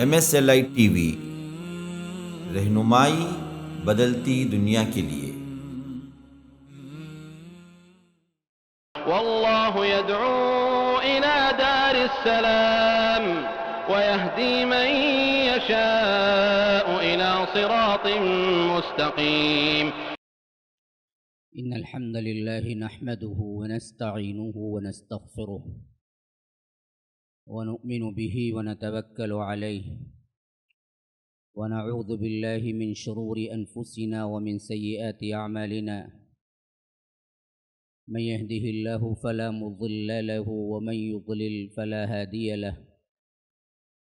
MSLI T V, رہنمائی بدلتی دنیا کے لیے۔ واللہ يدعو إلى دار السلام ويهدي من يشاء إلى صراط مستقيم۔ إن الحمد لله نحمده ونستعينه ونستغفره ونؤمن به ونتوكل عليه ونعوذ بالله من شرور أنفسنا ومن سيئات أعمالنا، من يهده الله فلا مضل له ومن يضلل فلا هادي له،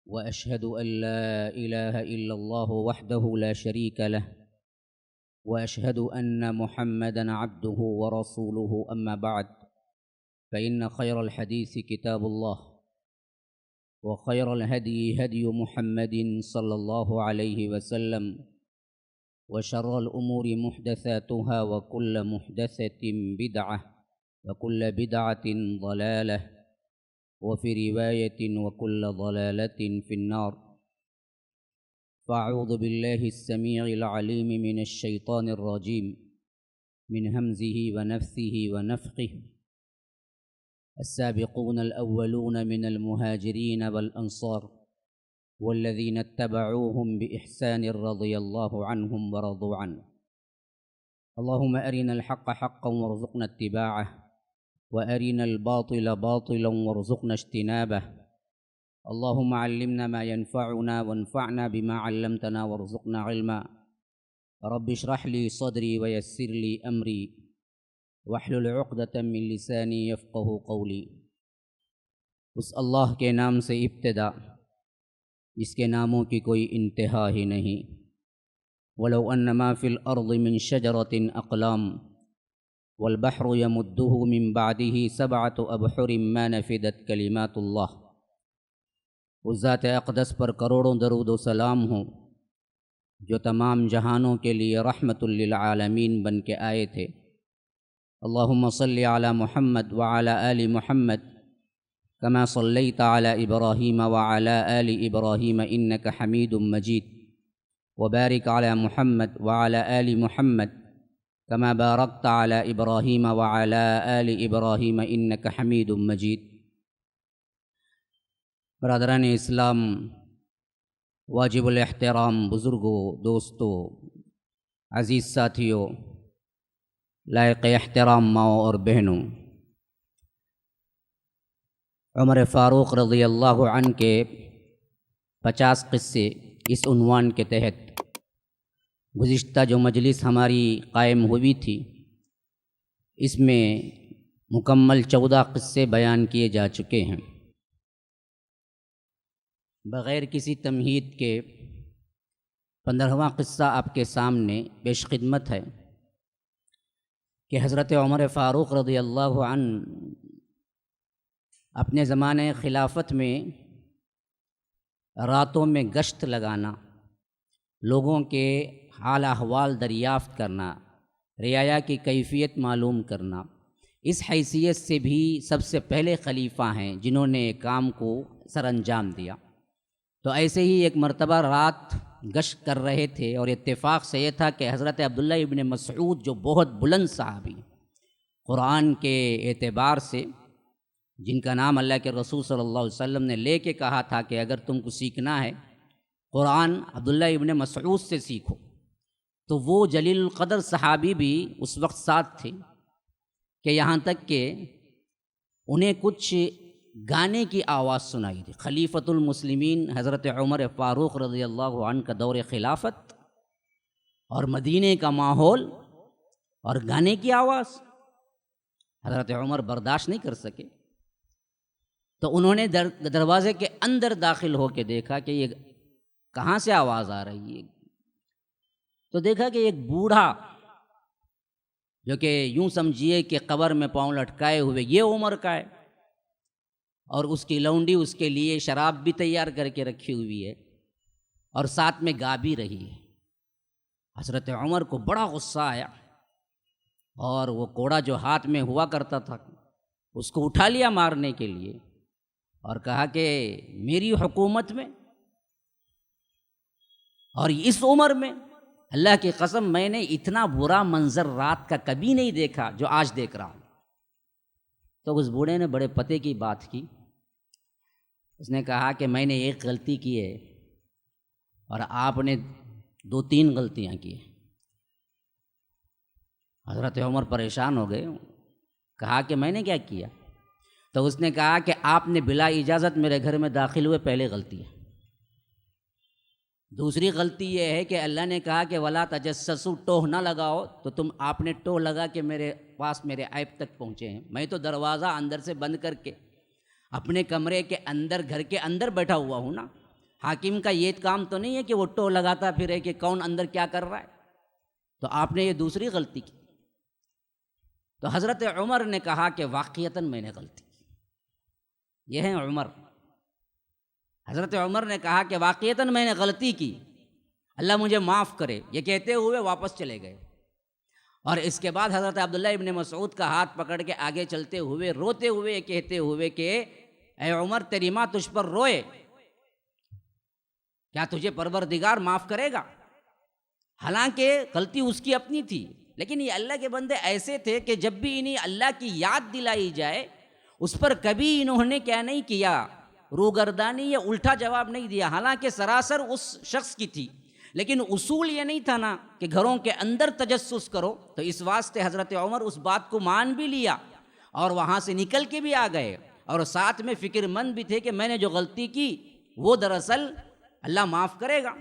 وأشهد أن لا إله إلا الله وحده لا شريك له، وأشهد أن محمدًا عبده ورسوله، أما بعد، فإن خير الحديث كتاب الله، وخير الهدي هدي محمد صلى الله عليه وسلم، وشر الأمور محدثاتها، وكل محدثة بدعة، وكل بدعة ضلالة، وفي رواية وكل ضلالة في النار۔ فأعوذ بالله السميع العليم من الشيطان الرجيم، من همزه ونفثه ونفخه۔ السابقون الأولون من المهاجرين والأنصار والذين اتبعوهم بإحسان رضي الله عنهم ورضوا عنه، اللهم أرنا الحق حقا وارزقنا اتباعه، وأرنا الباطل باطلا وارزقنا اجتنابه، اللهم علمنا ما ينفعنا وانفعنا بما علمتنا وارزقنا علما، رب اشرح لي صدري ويسر لي أمري واحلل عقدة من لساني يفقه قولي۔ اس اللہ کے نام سے ابتدا جس کے ناموں کی کوئی انتہا ہی نہیں۔ وَلَوْ أَنَّ مَا فِي الْأَرْضِ مِنْ شَجَرَةٍ أَقْلَامٌ وَالْبَحْرُ يَمُدُّهُ مِنْ بَعْدِهِ سَبْعَةُ أَبْحُرٍ مَا نَفِدَتْ كَلِمَاتُ اللَّهِ۔ اس ذات اقدس پر کروڑوں درود و سلام ہوں جو تمام جہانوں کے لیے رحمت للعالمین بن کے آئے تھے۔ اللہم صلی علی محمد وعلی آل محمد کما صلیت علی ابراہیم وعلی آل ابراہیم انک حمید مجید، وبارک علی محمد وعلی آل محمد کما بارکت علی ابراہیم وعلی آل ابراہیم انک حمید مجید۔ برادران اسلام، واجب الاحترام بزرگوں، دوستوں، عزیز ساتھیوں، لائق احترام ماؤں اور بہنوں، عمر فاروق رضی اللہ عنہ کے 50 قصے اس عنوان کے تحت گزشتہ جو مجلس ہماری قائم ہوئی تھی، اس میں مکمل 14 قصے بیان کیے جا چکے ہیں۔ بغیر کسی تمہید کے 15واں قصہ آپ کے سامنے پیش خدمت ہے کہ حضرت عمر فاروق رضی اللہ عنہ اپنے زمانے خلافت میں راتوں میں گشت لگانا، لوگوں کے حال احوال دریافت کرنا، رعایا کی کیفیت معلوم کرنا، اس حیثیت سے بھی سب سے پہلے خلیفہ ہیں جنہوں نے کام کو سر انجام دیا۔ تو ایسے ہی ایک مرتبہ رات گشت کر رہے تھے، اور اتفاق سے یہ تھا کہ حضرت عبداللہ ابن مسعود جو بہت بلند صحابی، قرآن کے اعتبار سے جن کا نام اللہ کے رسول صلی اللہ علیہ وسلم نے لے کے کہا تھا کہ اگر تم کو سیکھنا ہے قرآن عبداللہ ابن مسعود سے سیکھو، تو وہ جلیل القدر صحابی بھی اس وقت ساتھ تھے کہ یہاں تک کہ انہیں کچھ گانے کی آواز سنائی تھی۔ خلیفۃ المسلمین حضرت عمر فاروق رضی اللہ عنہ کا دور خلافت اور مدینے کا ماحول اور گانے کی آواز حضرت عمر برداشت نہیں کر سکے، تو انہوں نے دروازے کے اندر داخل ہو کے دیکھا کہ یہ کہاں سے آواز آ رہی ہے، تو دیکھا کہ ایک بوڑھا جو کہ یوں سمجھیے کہ قبر میں پاؤں لٹکائے ہوئے یہ عمر کا ہے، اور اس کی لونڈی اس کے لیے شراب بھی تیار کر کے رکھی ہوئی ہے اور ساتھ میں گا بھی رہی ہے۔ حضرت عمر کو بڑا غصہ آیا، اور وہ کوڑا جو ہاتھ میں ہوا کرتا تھا اس کو اٹھا لیا مارنے کے لیے، اور کہا کہ میری حکومت میں اور اس عمر میں اللہ کی قسم میں نے اتنا برا منظر رات کا کبھی نہیں دیکھا جو آج دیکھ رہا ہوں۔ تو اس بوڑھے نے بڑے پتے کی بات کی، اس نے کہا کہ میں نے ایک غلطی کی ہے اور آپ نے 2-3 غلطیاں کی ہیں۔ حضرت عمر پریشان ہو گئے، کہا کہ میں نے کیا کیا؟ تو اس نے کہا کہ آپ نے بلا اجازت میرے گھر میں داخل ہوئے، پہلے غلطی ہے۔ دوسری غلطی یہ ہے کہ اللہ نے کہا کہ ولا تجسسوا، ٹوہ نہ لگاؤ، تو آپ نے ٹوہ لگا کے میرے پاس میرے عیب تک پہنچے ہیں۔ میں تو دروازہ اندر سے بند کر کے اپنے کمرے کے اندر، گھر کے اندر بیٹھا ہوا ہوں نا۔ حاکم کا یہ کام تو نہیں ہے کہ وہ ٹوہ لگاتا پھرے کہ کون اندر کیا کر رہا ہے۔ تو آپ نے یہ دوسری غلطی کی۔ تو حضرت عمر نے کہا کہ واقعتاً میں نے غلطی کی۔ یہ ہے عمر۔ حضرت عمر نے کہا کہ واقعتاً میں نے غلطی کی، اللہ مجھے معاف کرے، یہ کہتے ہوئے واپس چلے گئے۔ اور اس کے بعد حضرت عبداللہ ابن مسعود کا ہاتھ پکڑ کے آگے چلتے ہوئے، روتے ہوئے، کہتے ہوئے کہ اے عمر، تیری ماں تجھ پر روئے، کیا تجھے پروردگار معاف کرے گا؟ حالانکہ غلطی اس کی اپنی تھی، لیکن یہ اللہ کے بندے ایسے تھے کہ جب بھی انہیں اللہ کی یاد دلائی جائے اس پر کبھی انہوں نے کیا نہیں کیا، روگردانی یا الٹا جواب نہیں دیا، حالانکہ سراسر اس شخص کی تھی، لیکن اصول یہ نہیں تھا نا کہ گھروں کے اندر تجسس کرو۔ تو اس واسطے حضرت عمر اس بات کو مان بھی لیا اور وہاں سے نکل کے بھی آ گئے، اور ساتھ میں فکر مند بھی تھے کہ میں نے جو غلطی کی وہ دراصل اللہ معاف کرے گا۔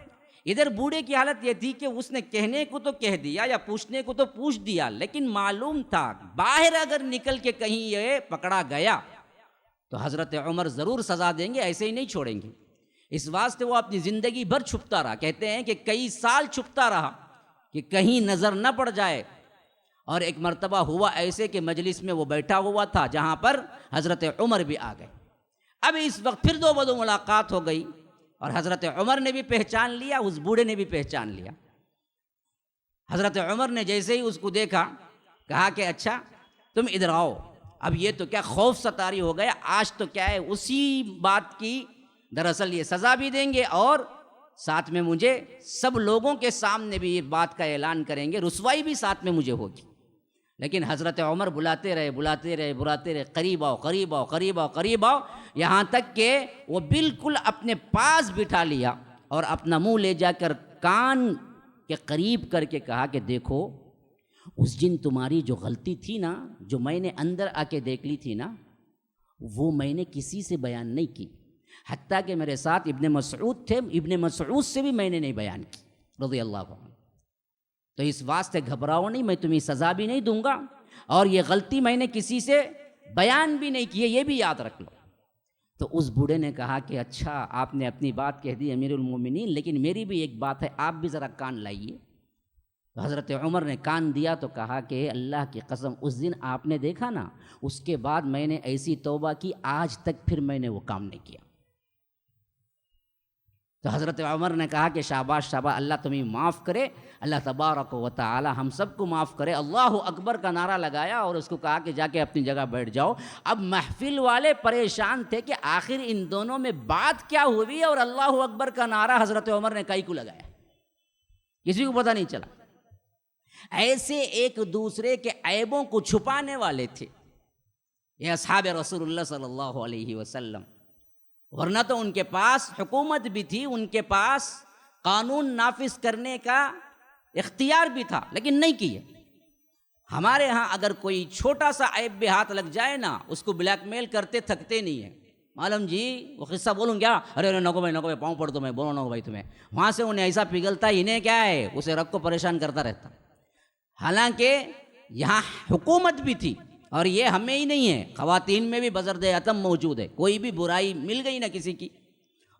ادھر بوڑھے کی حالت یہ تھی کہ اس نے کہنے کو تو کہہ دیا یا پوچھنے کو تو پوچھ دیا، لیکن معلوم تھا باہر اگر نکل کے کہیں یہ پکڑا گیا تو حضرت عمر ضرور سزا دیں گے، ایسے ہی نہیں چھوڑیں گے۔ اس واسطے وہ اپنی زندگی بھر چھپتا رہا، کہتے ہیں کہ کئی سال چھپتا رہا کہ کہیں نظر نہ پڑ جائے۔ اور ایک مرتبہ ہوا ایسے کہ مجلس میں وہ بیٹھا ہوا تھا جہاں پر حضرت عمر بھی آ گئے۔ اب اس وقت پھر دو بدو ملاقات ہو گئی، اور حضرت عمر نے بھی پہچان لیا، اس بوڑھے نے بھی پہچان لیا۔ حضرت عمر نے جیسے ہی اس کو دیکھا کہا کہ اچھا تم ادھر آؤ، اب یہ تو کیا خوف ستاری ہو گیا، آج تو کیا ہے اسی بات کی دراصل یہ سزا بھی دیں گے اور ساتھ میں مجھے سب لوگوں کے سامنے بھی یہ بات کا اعلان کریں گے، رسوائی بھی ساتھ میں مجھے ہوگی۔ لیکن حضرت عمر بلاتے رہے، قریب آؤ قریب آؤ قریب آؤ قریب آؤ، یہاں تک کہ وہ بالکل اپنے پاس بٹھا لیا اور اپنا منہ لے جا کر کان کے قریب کر کے کہا کہ دیکھو اس دن تمہاری جو غلطی تھی نا، جو میں نے اندر آ کے دیکھ لی تھی نا، وہ میں نے کسی سے بیان نہیں کی، حتیٰ کہ میرے ساتھ ابن مسعود تھے، ابن مسعود سے بھی میں نے نہیں بیان کی رضی اللہ عنہ۔ تو اس واسطے گھبراؤ نہیں، میں تمہیں سزا بھی نہیں دوں گا، اور یہ غلطی میں نے کسی سے بیان بھی نہیں کی ہے، یہ بھی یاد رکھ لو۔ تو اس بوڑھے نے کہا کہ اچھا آپ نے اپنی بات کہہ دی امیر المومنین، لیکن میری بھی ایک بات ہے، آپ بھی ذرا کان لائیے۔ تو حضرت عمر نے کان دیا تو کہا کہ اللہ کی قسم اس دن آپ نے دیکھا نا، اس کے بعد میں نے ایسی توبہ کی، آج تک پھر میں نے وہ کام نہیں کیا۔ تو حضرت عمر نے کہا کہ شاباش شاباش، اللہ تمہیں معاف کرے، اللہ تبارک و تعالی ہم سب کو معاف کرے۔ اللہ اکبر کا نعرہ لگایا اور اس کو کہا کہ جا کے اپنی جگہ بیٹھ جاؤ۔ اب محفل والے پریشان تھے کہ آخر ان دونوں میں بات کیا ہوئی، اور اللہ اکبر کا نعرہ حضرت عمر نے کائی کو لگایا، کسی کو پتہ نہیں چلا۔ ایسے ایک دوسرے کے عیبوں کو چھپانے والے تھے یہ اصحاب رسول اللہ صلی اللہ علیہ وسلم، ورنہ تو ان کے پاس حکومت بھی تھی، ان کے پاس قانون نافذ کرنے کا اختیار بھی تھا، لیکن نہیں کیے۔ ہمارے ہاں اگر کوئی چھوٹا سا عیب بھی ہاتھ لگ جائے نا، اس کو بلیک میل کرتے تھکتے نہیں ہیں۔ معلوم جی وہ قصہ بولوں کیا، ارے نکو بھائی پاؤں پڑ دو، میں بولو نکو بھائی تمہیں، وہاں سے انہیں ایسا پگھلتا، انہیں کیا ہے، اسے رگ کو پریشان کرتا رہتا۔ حالانکہ یہاں حکومت بھی تھی، اور یہ ہمیں ہی نہیں ہے، خواتین میں بھی بزرد عتم موجود ہے، کوئی بھی برائی مل گئی نا کسی کی،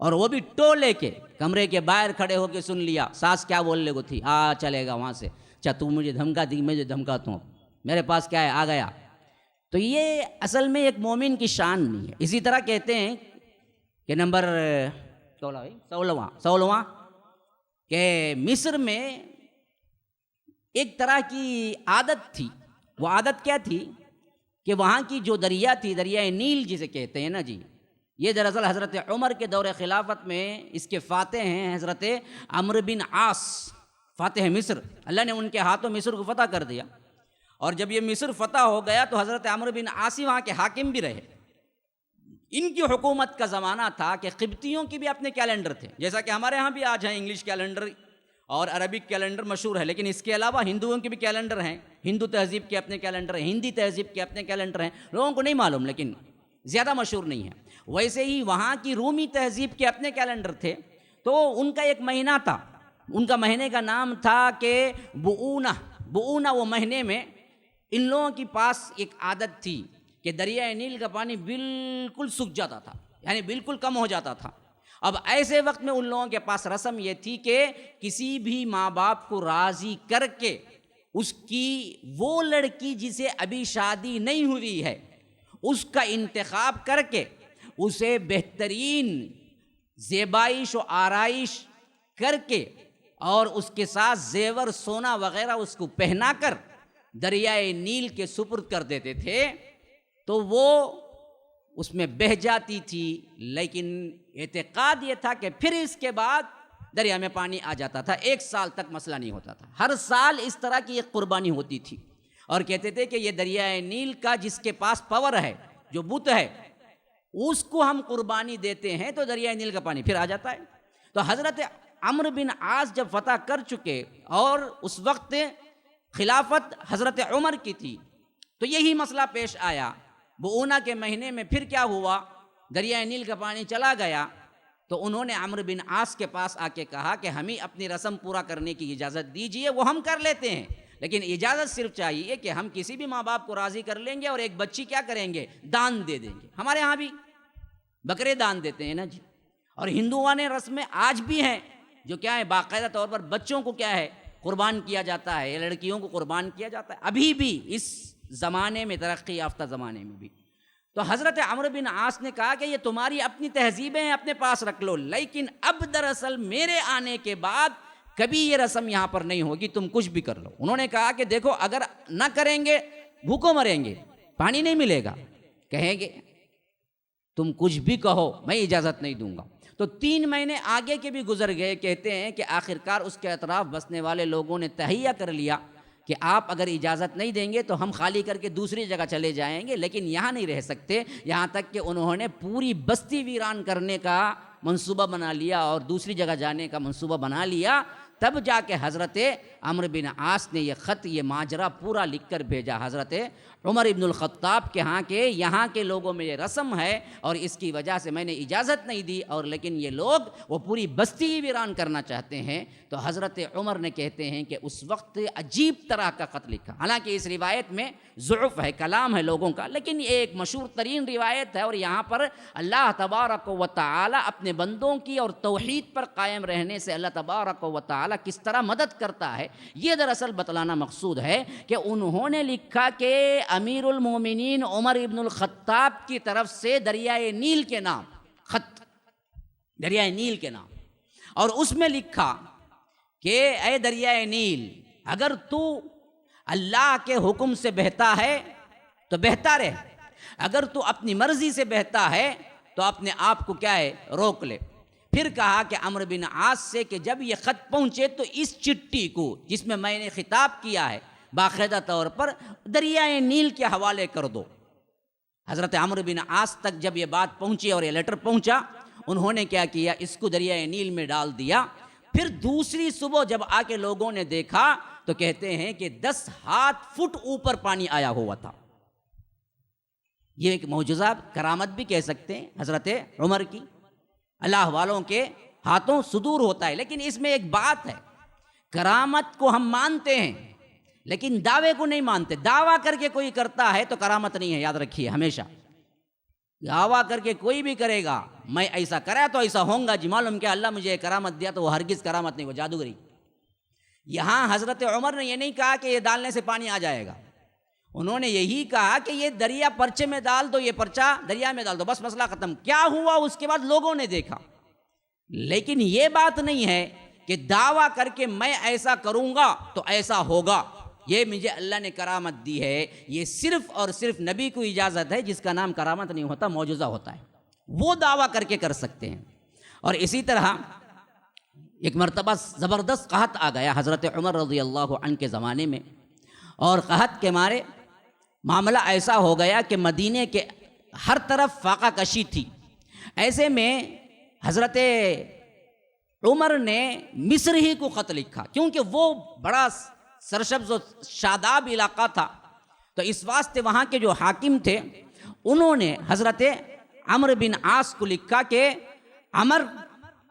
اور وہ بھی ٹو لے کے کمرے کے باہر کھڑے ہو کے سن لیا، ساس کیا بولنے کو تھی، چلے گا وہاں سے، اچھا تو مجھے دھمکا دی، میں دھمکاتا ہوں، میرے پاس کیا ہے آ گیا۔ تو یہ اصل میں ایک مومن کی شان نہیں ہے۔ اسی طرح کہتے ہیں کہ نمبر 16واں کہ مصر میں ایک طرح کی عادت تھی، وہ عادت کیا تھی کہ وہاں کی جو دریا تھی، دریائے نیل جسے کہتے ہیں نا جی، یہ دراصل حضرت عمر کے دور خلافت میں اس کے فاتح ہیں حضرت عمرو بن عاص، فاتح مصر. اللہ نے ان کے ہاتھوں مصر کو فتح کر دیا، اور جب یہ مصر فتح ہو گیا تو حضرت عمرو بن عاص وہاں کے حاکم بھی رہے. ان کی حکومت کا زمانہ تھا کہ قبطیوں کی بھی اپنے کیلنڈر تھے، جیسا کہ ہمارے ہاں بھی آج ہیں انگلش کیلنڈر اور عربک کیلنڈر مشہور ہے، لیکن اس کے علاوہ ہندوؤں کے بھی کیلنڈر ہیں، ہندو تہذیب کے اپنے کیلنڈر ہیں، ہندی تہذیب کے اپنے کیلنڈر ہیں. لوگوں کو نہیں معلوم، لیکن زیادہ مشہور نہیں ہے. ویسے ہی وہاں کی رومی تہذیب کے اپنے کیلنڈر تھے، تو ان کا ایک مہینہ تھا، ان کا مہینے کا نام تھا کہ بؤونہ. وہ مہینے میں ان لوگوں کے پاس ایک عادت تھی کہ دریائے نیل کا پانی بالکل سوکھ جاتا تھا، یعنی بالکل کم ہو جاتا تھا. اب ایسے وقت میں ان لوگوں کے پاس رسم یہ تھی کہ کسی بھی ماں باپ کو راضی کر کے اس کی وہ لڑکی جسے ابھی شادی نہیں ہوئی ہے اس کا انتخاب کر کے اسے بہترین زیبائش و آرائش کر کے اور اس کے ساتھ زیور سونا وغیرہ اس کو پہنا کر دریائے نیل کے سپرد کر دیتے تھے، تو وہ اس میں بہہ جاتی تھی. لیکن اعتقاد یہ تھا کہ پھر اس کے بعد دریا میں پانی آ جاتا تھا، 1 سال تک مسئلہ نہیں ہوتا تھا. ہر سال اس طرح کی ایک قربانی ہوتی تھی، اور کہتے تھے کہ یہ دریائے نیل کا جس کے پاس پاور ہے، جو بت ہے، اس کو ہم قربانی دیتے ہیں تو دریائے نیل کا پانی پھر آ جاتا ہے. تو حضرت عمرو بن عاص جب فتح کر چکے اور اس وقت خلافت حضرت عمر کی تھی، تو یہی مسئلہ پیش آیا. بؤونہ کے مہینے میں پھر کیا ہوا، دریائے نیل کا پانی چلا گیا. تو انہوں نے عمرو بن عاص کے پاس آ کے کہا کہ ہمیں اپنی رسم پورا کرنے کی اجازت دیجئے. وہ ہم کر لیتے ہیں، لیکن اجازت صرف چاہیے کہ ہم کسی بھی ماں باپ کو راضی کر لیں گے اور ایک بچی کیا کریں گے، دان دے دیں گے. ہمارے ہاں بھی بکرے دان دیتے ہیں نا جی. اور ہندوؤں نے رسمیں آج بھی ہیں جو کیا ہے، باقاعدہ طور پر بچوں کو کیا ہے قربان کیا جاتا ہے، لڑکیوں کو قربان کیا جاتا ہے ابھی بھی اس زمانے میں، ترقی یافتہ زمانے میں بھی. تو حضرت عمرو بن عاص نے کہا کہ یہ تمہاری اپنی تہذیبیں ہیں، اپنے پاس رکھ لو، لیکن اب دراصل میرے آنے کے بعد کبھی یہ رسم یہاں پر نہیں ہوگی، تم کچھ بھی کر لو. انہوں نے کہا کہ دیکھو اگر نہ کریں گے بھوکوں مریں گے، پانی نہیں ملے گا. کہیں گے تم کچھ بھی کہو میں اجازت نہیں دوں گا. تو 3 مہینے آگے کے بھی گزر گئے. کہتے ہیں کہ آخرکار اس کے اطراف بسنے والے لوگوں نے تہیہ کر لیا کہ آپ اگر اجازت نہیں دیں گے تو ہم خالی کر کے دوسری جگہ چلے جائیں گے، لیکن یہاں نہیں رہ سکتے. یہاں تک کہ انہوں نے پوری بستی ویران کرنے کا منصوبہ بنا لیا اور دوسری جگہ جانے کا منصوبہ بنا لیا. تب جا کے حضرت عمرو بن عاص نے یہ خط، یہ ماجرا پورا لکھ کر بھیجا حضرت عمر ابن الخطاب کے ہاں کہ یہاں کے لوگوں میں یہ رسم ہے اور اس کی وجہ سے میں نے اجازت نہیں دی، اور لیکن یہ لوگ وہ پوری بستی ہی ویران کرنا چاہتے ہیں. تو حضرت عمر نے کہتے ہیں کہ اس وقت عجیب طرح کا خط لکھا. حالانکہ اس روایت میں ضعف ہے، کلام ہے لوگوں کا، لیکن یہ ایک مشہور ترین روایت ہے. اور یہاں پر اللہ تبارک و تعالی اپنے بندوں کی اور توحید پر قائم رہنے سے اللہ تبارک و تعالی کس طرح مدد کرتا ہے، یہ دراصل بتلانا مقصود ہے. کہ انہوں نے لکھا کہ امیر المومنین عمر ابن الخطاب کی طرف سے دریائے نیل کے نام، خط دریائے نیل کے نام، اور اس میں لکھا کہ اے دریائے نیل، اگر تو اللہ کے حکم سے بہتا ہے تو بہتا رہ، اگر تو اپنی مرضی سے بہتا ہے تو اپنے آپ کو کیا ہے روک لے. پھر کہا کہ عمرو بن عاص سے کہ جب یہ خط پہنچے تو اس چٹھی کو جس میں میں نے خطاب کیا ہے باقاعدہ طور پر دریائے نیل کے حوالے کر دو. حضرت عمرو بن عاص تک جب یہ بات پہنچی اور یہ لیٹر پہنچا، انہوں نے کیا کیا، اس کو دریائے نیل میں ڈال دیا. پھر دوسری صبح جب آ کے لوگوں نے دیکھا تو کہتے ہیں کہ 10 فٹ اوپر پانی آیا ہوا تھا. یہ ایک معجزہ، کرامت بھی کہہ سکتے ہیں حضرت عمر کی. اللہ والوں کے ہاتھوں صدور ہوتا ہے. لیکن اس میں ایک بات ہے، کرامت کو ہم مانتے ہیں لیکن دعوے کو نہیں مانتے. دعویٰ کر کے کوئی کرتا ہے تو کرامت نہیں ہے، یاد رکھیے ہمیشہ. دعویٰ کر کے کوئی بھی کرے گا میں ایسا کرا تو ایسا ہوں گا جی، معلوم کیا اللہ مجھے کرامت دیا، تو وہ ہرگز کرامت نہیں، وہ جادوگری. یہاں حضرت عمر نے یہ نہیں کہا کہ یہ ڈالنے سے پانی آ جائے گا. انہوں نے یہی کہا کہ یہ دریا پرچے میں ڈال دو، یہ پرچہ دریا میں ڈال دو، بس مسئلہ ختم. کیا ہوا اس کے بعد لوگوں نے دیکھا. لیکن یہ بات نہیں ہے کہ دعویٰ کر کے میں ایسا کروں گا تو ایسا ہوگا، یہ مجھے اللہ نے کرامت دی ہے. یہ صرف اور صرف نبی کو اجازت ہے، جس کا نام کرامت نہیں ہوتا، معجزہ ہوتا ہے. وہ دعویٰ کر کے کر سکتے ہیں۔ اور اسی طرح ایک مرتبہ زبردست قحط آ گیا حضرت عمر رضی اللہ عنہ کے زمانے میں، اور قحط کے مارے معاملہ ایسا ہو گیا کہ مدینے کے ہر طرف فاقہ کشی تھی۔ ایسے میں حضرت عمر نے مصر ہی کو خط لکھا، کیونکہ وہ بڑا سرسبز و شاداب علاقہ تھا، تو اس واسطے وہاں کے جو حاکم تھے انہوں نے حضرت عمرو بن عاص کو لکھا کہ عمر،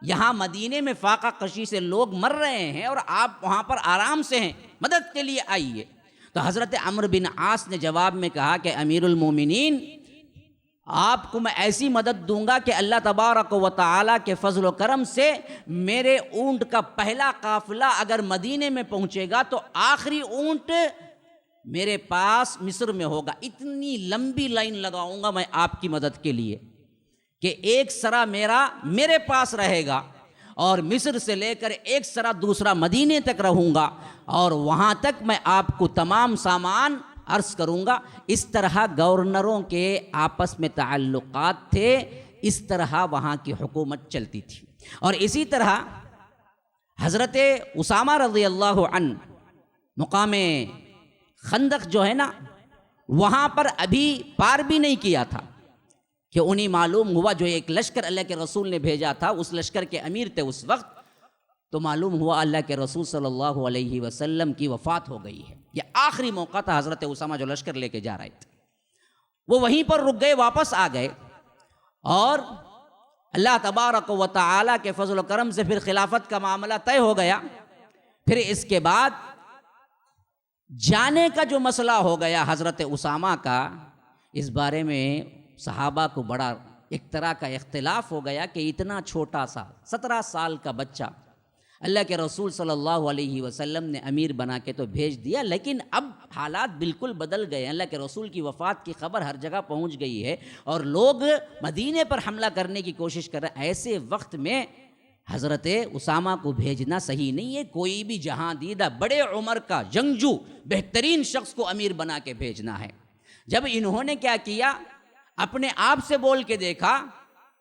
یہاں مدینے میں فاقہ کشی سے لوگ مر رہے ہیں اور آپ وہاں پر آرام سے ہیں، مدد کے لیے آئیے۔ تو حضرت عمرو بن عاص نے جواب میں کہا کہ امیر المومنین، آپ کو میں ایسی مدد دوں گا کہ اللہ تبارک و تعالیٰ کے فضل و کرم سے میرے اونٹ کا پہلا قافلہ اگر مدینے میں پہنچے گا تو آخری اونٹ میرے پاس مصر میں ہوگا۔ اتنی لمبی لائن لگاؤں گا میں آپ کی مدد کے لیے کہ ایک سرا میرے پاس رہے گا، اور مصر سے لے کر ایک سرا دوسرا مدینے تک رہوں گا، اور وہاں تک میں آپ کو تمام سامان عرض کروں گا۔ اس طرح گورنروں کے آپس میں تعلقات تھے، اس طرح وہاں کی حکومت چلتی تھی۔ اور اسی طرح حضرت اسامہ رضی اللہ عنہ مقام خندق جو ہے نا، وہاں پر ابھی پار بھی نہیں کیا تھا کہ انہیں معلوم ہوا، جو ایک لشکر اللہ کے رسول نے بھیجا تھا اس لشکر کے امیر تھے اس وقت، تو معلوم ہوا اللہ کے رسول صلی اللہ علیہ وسلم کی وفات ہو گئی ہے۔ یہ آخری موقع تھا حضرت اسامہ جو لشکر لے کے جا رہے تھے، وہ وہیں پر رک گئے، واپس آ گئے، اور اللہ تبارک و تعالیٰ کے فضل و کرم سے پھر خلافت کا معاملہ طے ہو گیا۔ پھر اس کے بعد جانے کا جو مسئلہ ہو گیا حضرت اسامہ کا، اس بارے میں صحابہ کو بڑا ایک طرح کا اختلاف ہو گیا کہ اتنا چھوٹا سا 17 سال کا بچہ اللہ کے رسول صلی اللہ علیہ وسلم نے امیر بنا کے تو بھیج دیا، لیکن اب حالات بالکل بدل گئے ہیں، اللہ کے رسول کی وفات کی خبر ہر جگہ پہنچ گئی ہے اور لوگ مدینے پر حملہ کرنے کی کوشش کر رہے ہیں۔ ایسے وقت میں حضرت اسامہ کو بھیجنا صحیح نہیں ہے۔ کوئی بھی جہاں دیدہ بڑے عمر کا جنگجو بہترین شخص کو امیر بنا کے بھیجنا ہے۔ جب انہوں نے کیا کیا، اپنے آپ سے بول کے دیکھا،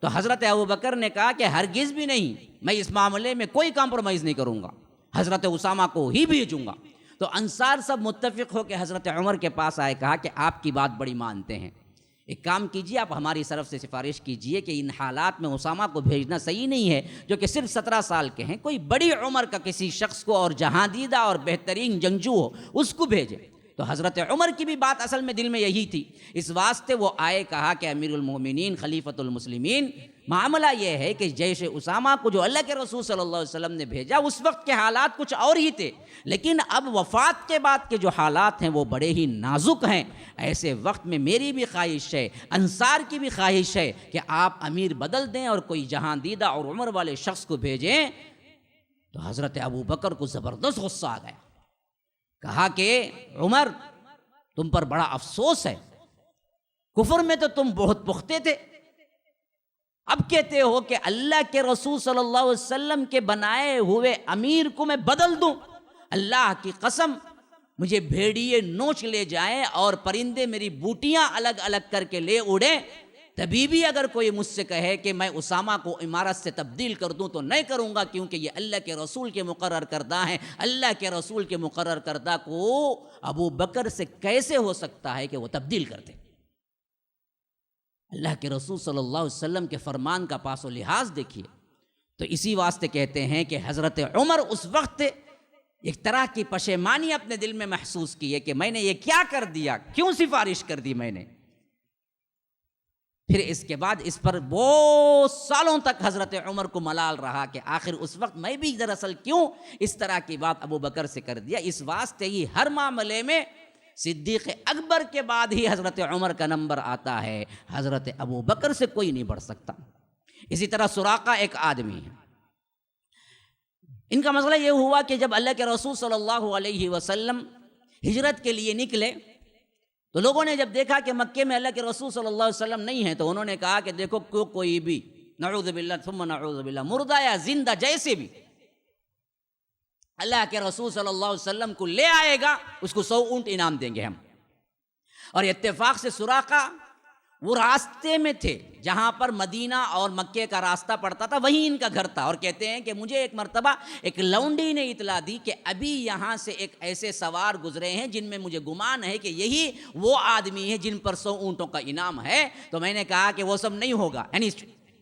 تو حضرت ابوبکر نے کہا کہ ہرگز بھی نہیں، میں اس معاملے میں کوئی کمپرومائز نہیں کروں گا، حضرت اسامہ کو ہی بھیجوں گا۔ تو انصار سب متفق ہو کے حضرت عمر کے پاس آئے، کہا کہ آپ کی بات بڑی مانتے ہیں، ایک کام کیجئے، آپ ہماری طرف سے سفارش کیجئے کہ ان حالات میں اسامہ کو بھیجنا صحیح نہیں ہے، جو کہ صرف 17 سال کے ہیں، کوئی بڑی عمر کا کسی شخص کو اور جہاں دیدہ اور بہترین جنگجو ہو اس کو بھیجے۔ تو حضرت عمر کی بھی بات اصل میں دل میں یہی تھی، اس واسطے وہ آئے، کہا کہ امیر المومنین خلیفۃ المسلمین، معاملہ یہ ہے کہ جیش اسامہ کو جو اللہ کے رسول صلی اللہ علیہ وسلم نے بھیجا اس وقت کے حالات کچھ اور ہی تھے، لیکن اب وفات کے بعد کے جو حالات ہیں وہ بڑے ہی نازک ہیں۔ ایسے وقت میں میری بھی خواہش ہے، انصار کی بھی خواہش ہے کہ آپ امیر بدل دیں اور کوئی جہاں دیدہ اور عمر والے شخص کو بھیجیں۔ تو حضرت ابوبکر کو زبردست غصہ آ گیا، کہا کہ عمر، تم پر بڑا افسوس ہے، کفر میں تو تم بہت پختے تھے، اب کہتے ہو کہ اللہ کے رسول صلی اللہ علیہ وسلم کے بنائے ہوئے امیر کو میں بدل دوں۔ اللہ کی قسم، مجھے بھیڑیے نوچ لے جائیں اور پرندے میری بوٹیاں الگ الگ کر کے لے اڑیں، تبھی بھی اگر کوئی مجھ سے کہے کہ میں اسامہ کو امارت سے تبدیل کر دوں تو نہیں کروں گا، کیونکہ یہ اللہ کے رسول کے مقرر کردہ ہیں۔ اللہ کے رسول کے مقرر کردہ کو ابو بکر سے کیسے ہو سکتا ہے کہ وہ تبدیل کر دے؟ اللہ کے رسول صلی اللہ علیہ وسلم کے فرمان کا پاس و لحاظ دیکھیے۔ تو اسی واسطے کہتے ہیں کہ حضرت عمر اس وقت ایک طرح کی پشیمانی اپنے دل میں محسوس کی ہے کہ میں نے یہ کیا کر دیا، کیوں سفارش کر دی میں نے۔ پھر اس کے بعد اس پر بہت سالوں تک حضرت عمر کو ملال رہا کہ آخر اس وقت میں بھی دراصل کیوں اس طرح کی بات ابو بکر سے کر دیا۔ اس واسطے ہی ہر معاملے میں صدیق اکبر کے بعد ہی حضرت عمر کا نمبر آتا ہے، حضرت ابو بکر سے کوئی نہیں بڑھ سکتا۔ اسی طرح سراقہ ایک آدمی ہے، ان کا مسئلہ یہ ہوا کہ جب اللہ کے رسول صلی اللہ علیہ وسلم ہجرت کے لیے نکلے تو لوگوں نے جب دیکھا کہ مکے میں اللہ کے رسول صلی اللہ علیہ وسلم نہیں ہیں تو انہوں نے کہا کہ دیکھو کوئی بھی نعوذ باللہ ثم نعوذ باللہ، مردہ یا زندہ جیسے بھی اللہ کے رسول صلی اللہ علیہ وسلم کو لے آئے گا اس کو 100 اونٹ انعام دیں گے ہم۔ اور اتفاق سے سراقہ وہ راستے میں تھے جہاں پر مدینہ اور مکے کا راستہ پڑتا تھا، وہیں ان کا گھر تھا. اور کہتے ہیں کہ مجھے ایک مرتبہ ایک لونڈی نے اطلاع دی کہ ابھی یہاں سے ایک ایسے سوار گزرے ہیں جن میں مجھے گمان ہے کہ یہی وہ آدمی ہے جن پر 100 اونٹوں کا انعام ہے. تو میں نے کہا کہ وہ سب نہیں ہوگا، یعنی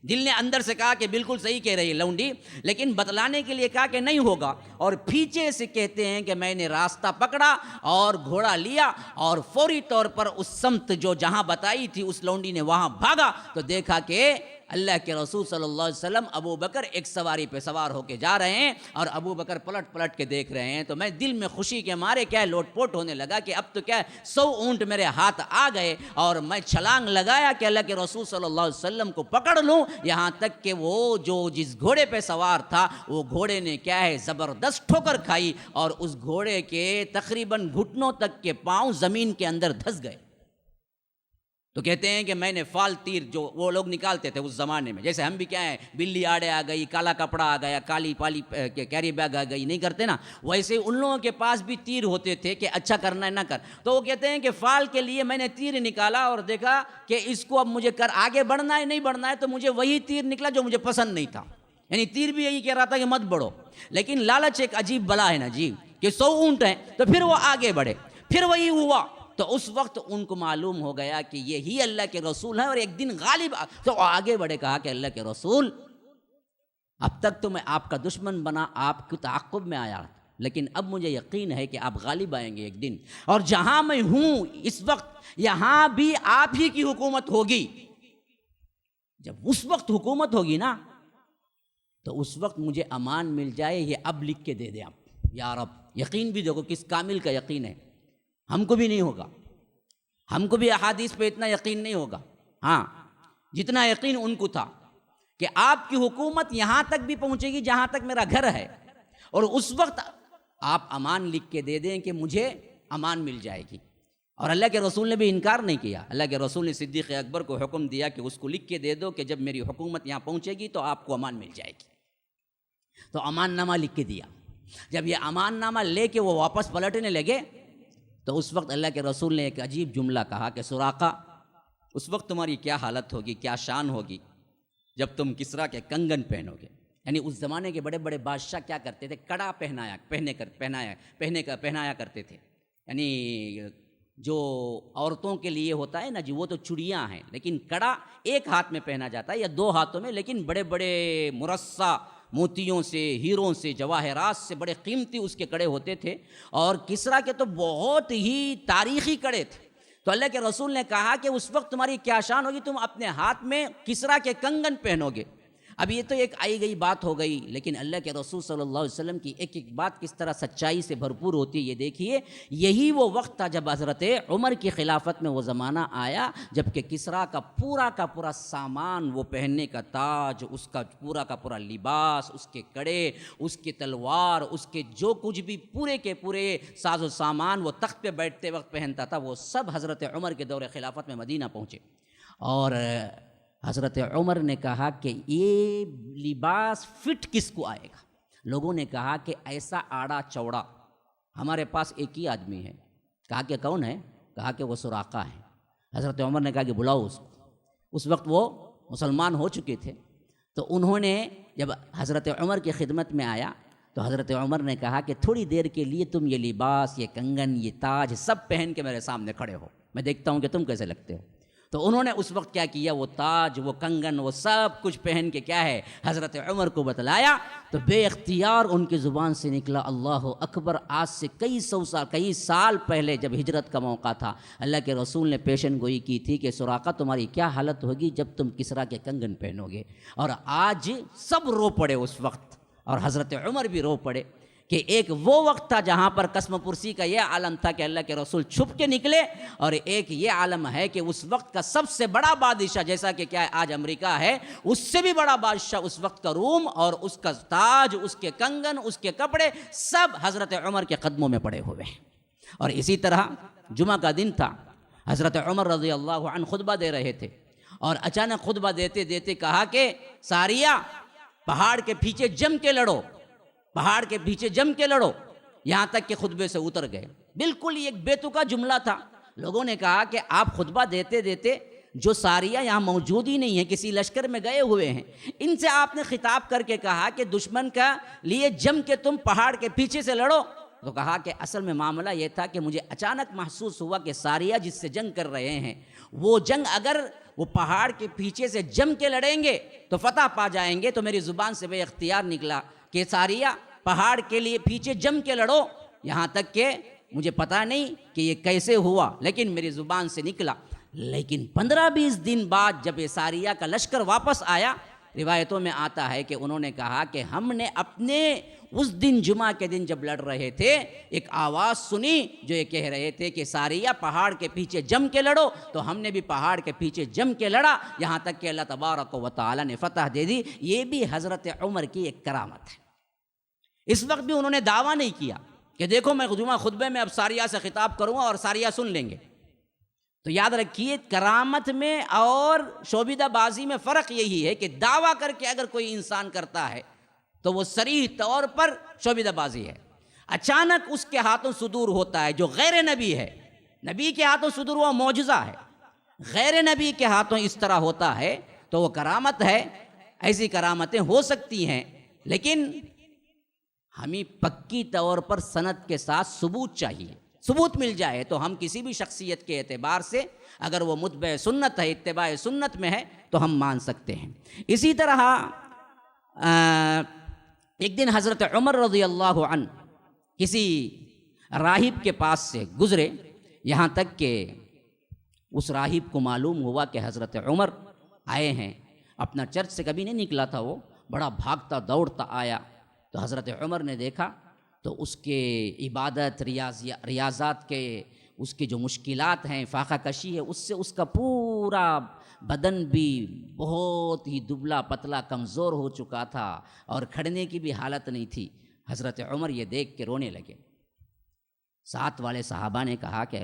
دل نے اندر سے کہا کہ بالکل صحیح کہہ رہی ہے لونڈی، لیکن بتلانے کے لیے کہا کہ نہیں ہوگا. اور پیچھے سے کہتے ہیں کہ میں نے راستہ پکڑا اور گھوڑا لیا اور فوری طور پر اس سمت جو جہاں بتائی تھی اس لونڈی نے وہاں بھاگا تو دیکھا کہ اللہ کے رسول صلی اللہ علیہ وسلم ابو بکر ایک سواری پہ سوار ہو کے جا رہے ہیں اور ابو بکر پلٹ پلٹ کے دیکھ رہے ہیں. تو میں دل میں خوشی کے مارے کیا لوٹ پوٹ ہونے لگا کہ اب تو کیا 100 اونٹ میرے ہاتھ آ گئے اور میں چھلانگ لگایا کہ اللہ کے رسول صلی اللہ علیہ وسلم کو پکڑ لوں. یہاں تک کہ وہ جو جس گھوڑے پہ سوار تھا وہ گھوڑے نے کیا ہے زبردست ٹھوکر کھائی اور اس گھوڑے کے تقریباً گھٹنوں تک کے پاؤں زمین کے اندر دھس گئے. تو کہتے ہیں کہ میں نے فال تیر جو وہ لوگ نکالتے تھے اس زمانے میں، جیسے ہم بھی کیا ہے بلی آڑے آ گئی، کالا کپڑا آ گیا، کالی پالی کیری بیگ آ گئی، نہیں کرتے نا، ویسے ان لوگوں کے پاس بھی تیر ہوتے تھے کہ اچھا کرنا ہے نہ کر. تو وہ کہتے ہیں کہ فال کے لیے میں نے تیر نکالا اور دیکھا کہ اس کو اب مجھے آگے بڑھنا ہے نہیں بڑھنا ہے، تو مجھے وہی تیر نکلا جو مجھے پسند نہیں تھا. یعنی تیر بھی یہی کہہ رہا تھا کہ مت بڑھو، لیکن لالچ ایک عجیب بلا ہے نا جی، کہ 100 اونٹ ہیں تو پھر وہ آگے بڑھے، پھر وہی ہوا. تو اس وقت ان کو معلوم ہو گیا کہ یہی اللہ کے رسول ہیں اور ایک دن غالب تو آگے بڑھے. کہا کہ اللہ کے رسول اب تک تو میں آپ کا دشمن بنا، آپ کے تعاقب میں آیا، لیکن اب مجھے یقین ہے کہ آپ غالب آئیں گے ایک دن، اور جہاں میں ہوں اس وقت یہاں بھی آپ ہی کی حکومت ہوگی. جب اس وقت حکومت ہوگی نا تو اس وقت مجھے امان مل جائے، یہ اب لکھ کے دے دیں آپ یا رب. یقین بھی دیکھو کس کامل کا یقین ہے، ہم کو بھی نہیں ہوگا، ہم کو بھی احادیث پہ اتنا یقین نہیں ہوگا، ہاں جتنا یقین ان کو تھا کہ آپ کی حکومت یہاں تک بھی پہنچے گی جہاں تک میرا گھر ہے، اور اس وقت آپ امان لکھ کے دے دیں کہ مجھے امان مل جائے گی. اور اللہ کے رسول نے بھی انکار نہیں کیا. اللہ کے رسول نے صدیق اکبر کو حکم دیا کہ اس کو لکھ کے دے دو کہ جب میری حکومت یہاں پہنچے گی تو آپ کو امان مل جائے گی. تو امان نامہ لکھ کے دیا. جب یہ امان نامہ لے کے وہ واپس پلٹنے لگے تو اس وقت اللہ کے رسول نے ایک عجیب جملہ کہا کہ سراقہ اس وقت تمہاری کیا حالت ہوگی، کیا شان ہوگی جب تم کسریٰ کے کنگن پہنو گے. یعنی اس زمانے کے بڑے بڑے بادشاہ کیا کرتے تھے، کڑا پہنایا کرتے تھے. یعنی جو عورتوں کے لیے ہوتا ہے نا جی، وہ تو چوڑیاں ہیں، لیکن کڑا ایک ہاتھ میں پہنا جاتا ہے یا 2 ہاتھوں میں، لیکن بڑے بڑے مرصع موتیوں سے، ہیروں سے، جواہرات سے بڑے قیمتی اس کے کڑے ہوتے تھے. اور کسریٰ کے تو بہت ہی تاریخی کڑے تھے. تو اللہ کے رسول نے کہا کہ اس وقت تمہاری کیا شان ہوگی، تم اپنے ہاتھ میں کسریٰ کے کنگن پہنو گے. اب یہ تو ایک آئی گئی بات ہو گئی، لیکن اللہ کے رسول صلی اللہ علیہ وسلم کی ایک ایک بات کس طرح سچائی سے بھرپور ہوتی ہے یہ دیکھیے. یہی وہ وقت تھا جب حضرت عمر کی خلافت میں وہ زمانہ آیا جب کہ کسریٰ کا پورا سامان، وہ پہننے کا تاج، اس کا پورا لباس، اس کے کڑے، اس کے تلوار، اس کے جو کچھ بھی پورے کے پورے ساز و سامان وہ تخت پہ بیٹھتے وقت پہنتا تھا، وہ سب حضرت عمر کے دور خلافت میں مدینہ پہنچے. اور حضرت عمر نے کہا کہ یہ لباس فٹ کس کو آئے گا. لوگوں نے کہا کہ ایسا آڑا چوڑا ہمارے پاس ایک ہی آدمی ہے. کہا کہ کون ہے؟ کہا کہ وہ سراقہ ہے. حضرت عمر نے کہا کہ بلاؤ اس کو. اس وقت وہ مسلمان ہو چکے تھے. تو انہوں نے جب حضرت عمر کی خدمت میں آیا تو حضرت عمر نے کہا کہ تھوڑی دیر کے لیے تم یہ لباس، یہ کنگن، یہ تاج سب پہن کے میرے سامنے کھڑے ہو، میں دیکھتا ہوں کہ تم کیسے لگتے ہو. تو انہوں نے اس وقت کیا کیا، وہ تاج، وہ کنگن، وہ سب کچھ پہن کے کیا ہے حضرت عمر کو بتلایا. تو بے اختیار ان کی زبان سے نکلا اللہ اکبر. آج سے کئی سال پہلے جب ہجرت کا موقع تھا، اللہ کے رسول نے پیشن گوئی کی تھی کہ سراقہ تمہاری کیا حالت ہوگی جب تم کسریٰ کے کنگن پہنو گے. اور آج سب رو پڑے اس وقت، اور حضرت عمر بھی رو پڑے کہ ایک وہ وقت تھا جہاں پر قسم پرسی کا یہ عالم تھا کہ اللہ کے رسول چھپ کے نکلے، اور ایک یہ عالم ہے کہ اس وقت کا سب سے بڑا بادشاہ، جیسا کہ کیا آج امریکہ ہے، اس سے بھی بڑا بادشاہ اس وقت کا روم، اور اس کا تاج، اس کے کنگن، اس کے کپڑے سب حضرت عمر کے قدموں میں پڑے ہوئے ہیں. اور اسی طرح جمعہ کا دن تھا، حضرت عمر رضی اللہ عنہ خطبہ دے رہے تھے، اور اچانک خطبہ دیتے دیتے کہا کہ ساریہ پہاڑ کے پیچھے جم کے لڑو، پہاڑ کے پیچھے جم کے لڑو. یہاں تک کہ خطبے سے اتر گئے. بالکل ایک بیتوقع جملہ تھا. لوگوں نے کہا کہ آپ خطبہ دیتے دیتے جو ساریہ یہاں موجود ہی نہیں ہیں، کسی لشکر میں گئے ہوئے ہیں، ان سے آپ نے خطاب کر کے کہا کہ دشمن کا لیے جم کے تم پہاڑ کے پیچھے سے لڑو، تو کہا کہ اصل میں معاملہ یہ تھا کہ مجھے اچانک محسوس ہوا کہ ساریہ جس سے جنگ کر رہے ہیں وہ جنگ اگر وہ پہاڑ کے پیچھے سے جم کے لڑیں گے تو فتح پا جائیں گے، تو میری زبان سے بے اختیار نکلا کہ ساریہ پہاڑ کے لیے پیچھے جم کے لڑو، یہاں تک کہ مجھے پتہ نہیں کہ یہ کیسے ہوا، لیکن میری زبان سے نکلا۔ لیکن 15-20 دن بعد جب یہ ساریہ کا لشکر واپس آیا، روایتوں میں آتا ہے کہ انہوں نے کہا کہ ہم نے اپنے اس دن جمعہ کے دن جب لڑ رہے تھے ایک آواز سنی جو یہ کہہ رہے تھے کہ ساریہ پہاڑ کے پیچھے جم کے لڑو، تو ہم نے بھی پہاڑ کے پیچھے جم کے لڑا، یہاں تک کہ اللہ تبارک و تعالی نے فتح دے دی۔ یہ بھی حضرت عمر کی ایک کرامت ہے۔ اس وقت بھی انہوں نے دعویٰ نہیں کیا کہ دیکھو میں جمعہ خطبے میں اب ساریہ سے خطاب کروں گا اور ساریہ سن لیں گے۔ تو یاد رکھیے کرامت میں اور شوبیدہ بازی میں فرق یہی ہے کہ دعویٰ کر کے اگر کوئی انسان کرتا ہے تو وہ صریح طور پر شوبیدہ بازی ہے، اچانک اس کے ہاتھوں صدور ہوتا ہے جو غیر نبی ہے، نبی کے ہاتھوں صدور ہوا معجزہ ہے، غیر نبی کے ہاتھوں اس طرح ہوتا ہے تو وہ کرامت ہے۔ ایسی کرامتیں ہو سکتی ہیں لیکن ہمیں پکی طور پر سند کے ساتھ ثبوت چاہیے، ثبوت مل جائے تو ہم کسی بھی شخصیت کے اعتبار سے اگر وہ متبع سنت ہے، اتباع سنت میں ہے تو ہم مان سکتے ہیں۔ اسی طرح ایک دن حضرت عمر رضی اللہ عنہ کسی راہب کے پاس سے گزرے، یہاں تک کہ اس راہب کو معلوم ہوا کہ حضرت عمر آئے ہیں، اپنا چرچ سے کبھی نہیں نکلا تھا، وہ بڑا بھاگتا دوڑتا آیا، تو حضرت عمر نے دیکھا تو اس کے عبادت ریاضات کے اس کی جو مشکلات ہیں، فاقہ کشی ہے، اس سے اس کا پورا بدن بھی بہت ہی دبلا پتلا کمزور ہو چکا تھا اور کھڑنے کی بھی حالت نہیں تھی۔ حضرت عمر یہ دیکھ کے رونے لگے۔ ساتھ والے صحابہ نے کہا کہ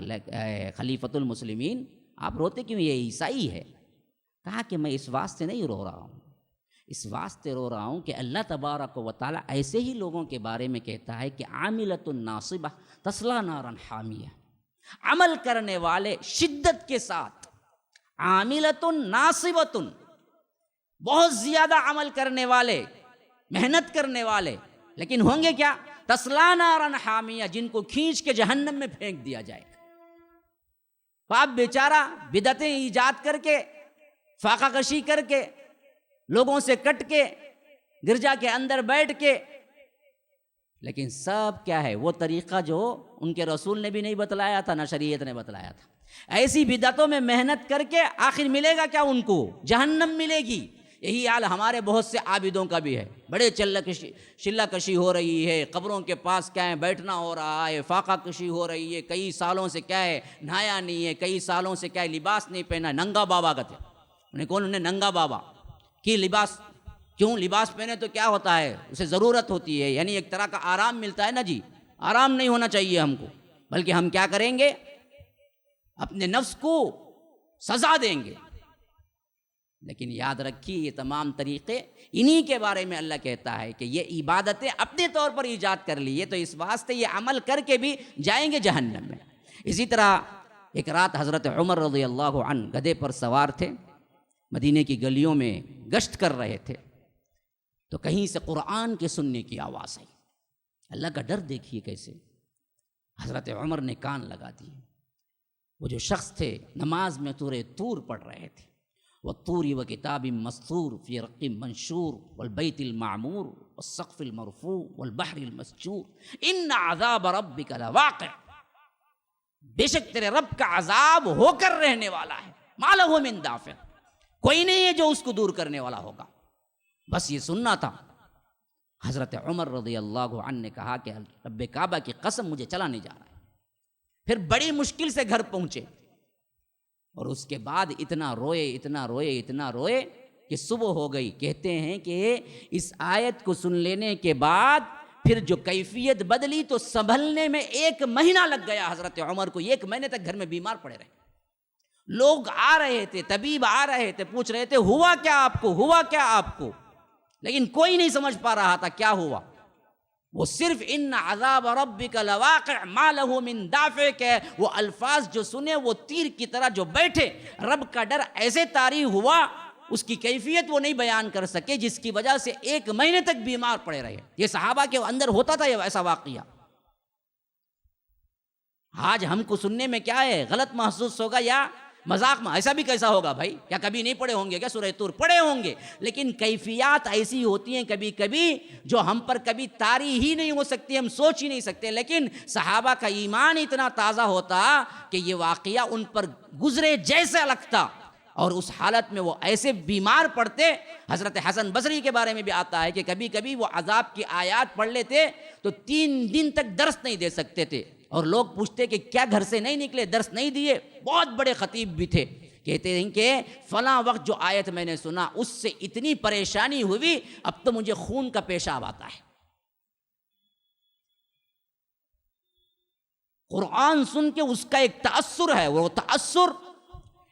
خلیفۃ المسلمین آپ روتے کیوں، یہ عیسائی ہے؟ کہا کہ میں اس واسطے نہیں رو رہا ہوں، اس واسطے رو رہا ہوں کہ اللہ تبارک و تعالی ایسے ہی لوگوں کے بارے میں کہتا ہے کہ عاملۃ ناصبہ تصلی نارا حامیہ، عمل کرنے والے شدت کے ساتھ، عاملۃ ناصبۃ، بہت زیادہ عمل کرنے والے، محنت کرنے والے، لیکن ہوں گے کیا؟ تصلی نارا حامیہ، جن کو کھینچ کے جہنم میں پھینک دیا جائے گا۔ تو آپ بیچارہ بدعتیں ایجاد کر کے، فاقہ کشی کر کے، لوگوں سے کٹ کے، گرجا کے اندر بیٹھ کے، لیکن سب کیا ہے؟ وہ طریقہ جو ان کے رسول نے بھی نہیں بتلایا تھا، نہ شریعت نے بتلایا تھا۔ ایسی بدعتوں میں محنت کر کے آخر ملے گا کیا؟ ان کو جہنم ملے گی۔ یہی حال ہمارے بہت سے عابدوں کا بھی ہے، بڑے چلہ کشی ہو رہی ہے، قبروں کے پاس کیا ہے بیٹھنا ہو رہا ہے، فاقہ کشی ہو رہی ہے، کئی سالوں سے کیا ہے نہایا نہیں ہے، کئی سالوں سے کیا ہے لباس نہیں پہنا، ننگا بابا کا تھا، انہیں کون؟ انہیں ننگا بابا کی لباس، کیوں؟ لباس پہنے تو کیا ہوتا ہے؟ اسے ضرورت ہوتی ہے، یعنی ایک طرح کا آرام ملتا ہے نا جی، آرام نہیں ہونا چاہیے ہم کو، بلکہ ہم کیا کریں گے؟ اپنے نفس کو سزا دیں گے۔ لیکن یاد رکھیے یہ تمام طریقے انہی کے بارے میں اللہ کہتا ہے کہ یہ عبادتیں اپنے طور پر ایجاد کر لیے تو اس واسطے یہ عمل کر کے بھی جائیں گے جہنم میں۔ اسی طرح ایک رات حضرت عمر رضی اللہ عنہ گدھے پر سوار تھے، مدینے کی گلیوں میں گشت کر رہے تھے، تو کہیں سے قرآن کے سننے کی آواز آئی۔ اللہ کا ڈر دیکھیے کیسے، حضرت عمر نے کان لگا دیے۔ وہ جو شخص تھے نماز میں سورہ طور پڑھ رہے تھے، والطور وکتاب مسطور فی رق منشور والبیت المعمور والسقف المرفوع والبحر المسجور ان عذاب ربک لواقع، بے شک تیرے رب کا عذاب ہو کر رہنے والا ہے، ما لہ من دافع، کوئی نہیں ہے جو اس کو دور کرنے والا ہوگا۔ بس یہ سننا تھا۔ حضرت عمر رضی اللہ عنہ نے کہا کہ رب کعبہ کی قسم مجھے چلا نہیں جا رہا ہے۔ پھر بڑی مشکل سے گھر پہنچے اور اس کے بعد اتنا روئے کہ صبح ہو گئی۔ کہتے ہیں کہ اس آیت کو سن لینے کے بعد پھر جو کیفیت بدلی تو سنبھلنے میں 1 مہینہ لگ گیا حضرت عمر کو، 1 مہینے تک گھر میں بیمار پڑے رہے۔ لوگ آ رہے تھے، طبیب آ رہے تھے، پوچھ رہے تھے ہوا کیا آپ کو، ہوا کیا آپ کو، لیکن کوئی نہیں سمجھ پا رہا تھا کیا ہوا۔ وہ صرف ان عذاب ربک لواقع ما لہ من دافع کے وہ الفاظ جو سنے وہ تیر کی طرح جو بیٹھے، رب کا ڈر ایسے طاری ہوا، اس کی کیفیت وہ نہیں بیان کر سکے، جس کی وجہ سے 1 مہینے تک بیمار پڑے رہے۔ یہ صحابہ کے اندر ہوتا تھا یہ ایسا واقعہ۔ آج ہم کو سننے میں کیا ہے، غلط محسوس ہوگا یا مذاق میں، ایسا بھی کیسا ہوگا بھائی، کیا کبھی نہیں پڑھے ہوں گے کیا سورہ طور؟ پڑھے ہوں گے، لیکن کیفیات ایسی ہوتی ہیں کبھی کبھی جو ہم پر کبھی طاری ہی نہیں ہو سکتی، ہم سوچ ہی نہیں سکتے۔ لیکن صحابہ کا ایمان اتنا تازہ ہوتا کہ یہ واقعہ ان پر گزرے جیسا لگتا، اور اس حالت میں وہ ایسے بیمار پڑتے۔ حضرت حسن بصری کے بارے میں بھی آتا ہے کہ کبھی کبھی وہ عذاب کی آیات پڑھ لیتے تو 3 دن تک درس نہیں دے سکتے تھے، اور لوگ پوچھتے کہ کیا گھر سے نہیں نکلے، درس نہیں دیے؟ بہت بڑے خطیب بھی تھے، کہتے ہیں کہ فلاں وقت جو آیت میں نے سنا اس سے اتنی پریشانی ہوئی، اب تو مجھے خون کا پیشاب آتا ہے۔ قرآن سن کے اس کا ایک تأثر ہے، وہ تأثر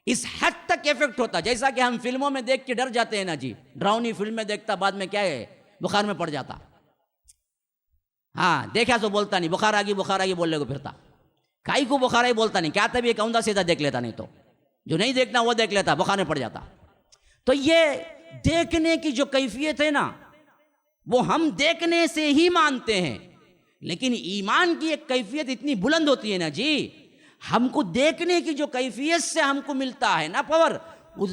اس حد تک ایفیکٹ ہوتا، جیسا کہ ہم فلموں میں دیکھ کے ڈر جاتے ہیں نا جی، ڈراؤنی فلم میں دیکھتا بعد میں کیا ہے، بخار میں پڑ جاتا۔ ہاں دیکھا تو بولتا نہیں، بخار آ گئی بولنے کو پھرتا، کائی کو بخار آئی بولتا نہیں، کیا تبھی ایک اوندا سیدھا دیکھ لیتا، نہیں تو جو نہیں دیکھنا وہ دیکھ لیتا، بخار میں پڑ جاتا۔ تو یہ دیکھنے کی جو کیفیت ہے نا، وہ ہم دیکھنے سے ہی مانتے ہیں، لیکن ایمان کی ایک کیفیت اتنی بلند ہوتی ہے نا جی، ہم کو دیکھنے کی جو کیفیت سے ہم کو ملتا ہے نا پاور،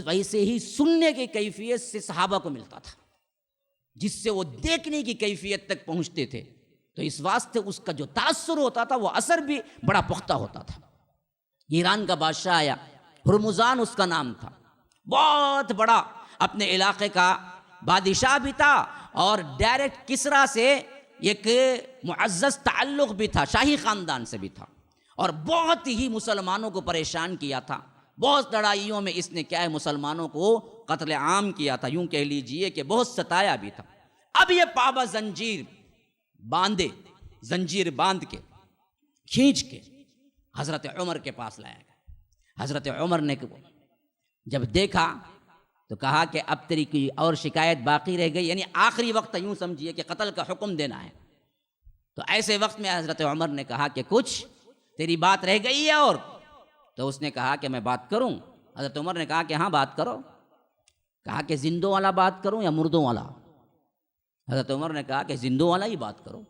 ویسے ہی سننے کی کیفیت سے صحابہ کو ملتا تھا، جس سے وہ دیکھنے کی کیفیت تک پہنچتے تھے۔ تو اس واسطے اس کا جو تاثر ہوتا تھا وہ اثر بھی بڑا پختہ ہوتا تھا۔ ایران کا بادشاہ آیا، ہرمزان اس کا نام تھا، بہت بڑا اپنے علاقے کا بادشاہ بھی تھا، اور ڈائریکٹ کسرا سے ایک معزز تعلق بھی تھا، شاہی خاندان سے بھی تھا، اور بہت ہی مسلمانوں کو پریشان کیا تھا۔ بہت لڑائیوں میں اس نے کیا ہے مسلمانوں کو قتل عام کیا تھا، یوں کہہ لیجئے کہ بہت ستایا بھی تھا۔ اب یہ پابا زنجیر باندھ کے کھینچ کے حضرت عمر کے پاس لایا گیا۔ حضرت عمر نے جب دیکھا تو کہا کہ اب تیری کوئی اور شکایت باقی رہ گئی، یعنی آخری وقت، یوں سمجھیے کہ قتل کا حکم دینا ہے۔ تو ایسے وقت میں حضرت عمر نے کہا کہ کچھ تیری بات رہ گئی ہے اور؟ تو اس نے کہا کہ میں بات کروں۔ حضرت عمر نے کہا کہ ہاں بات کرو۔ کہا کہ زندوں والا بات کروں یا مردوں والا؟ حضرت عمر نے کہا کہ زندوں والا ہی بات کرو۔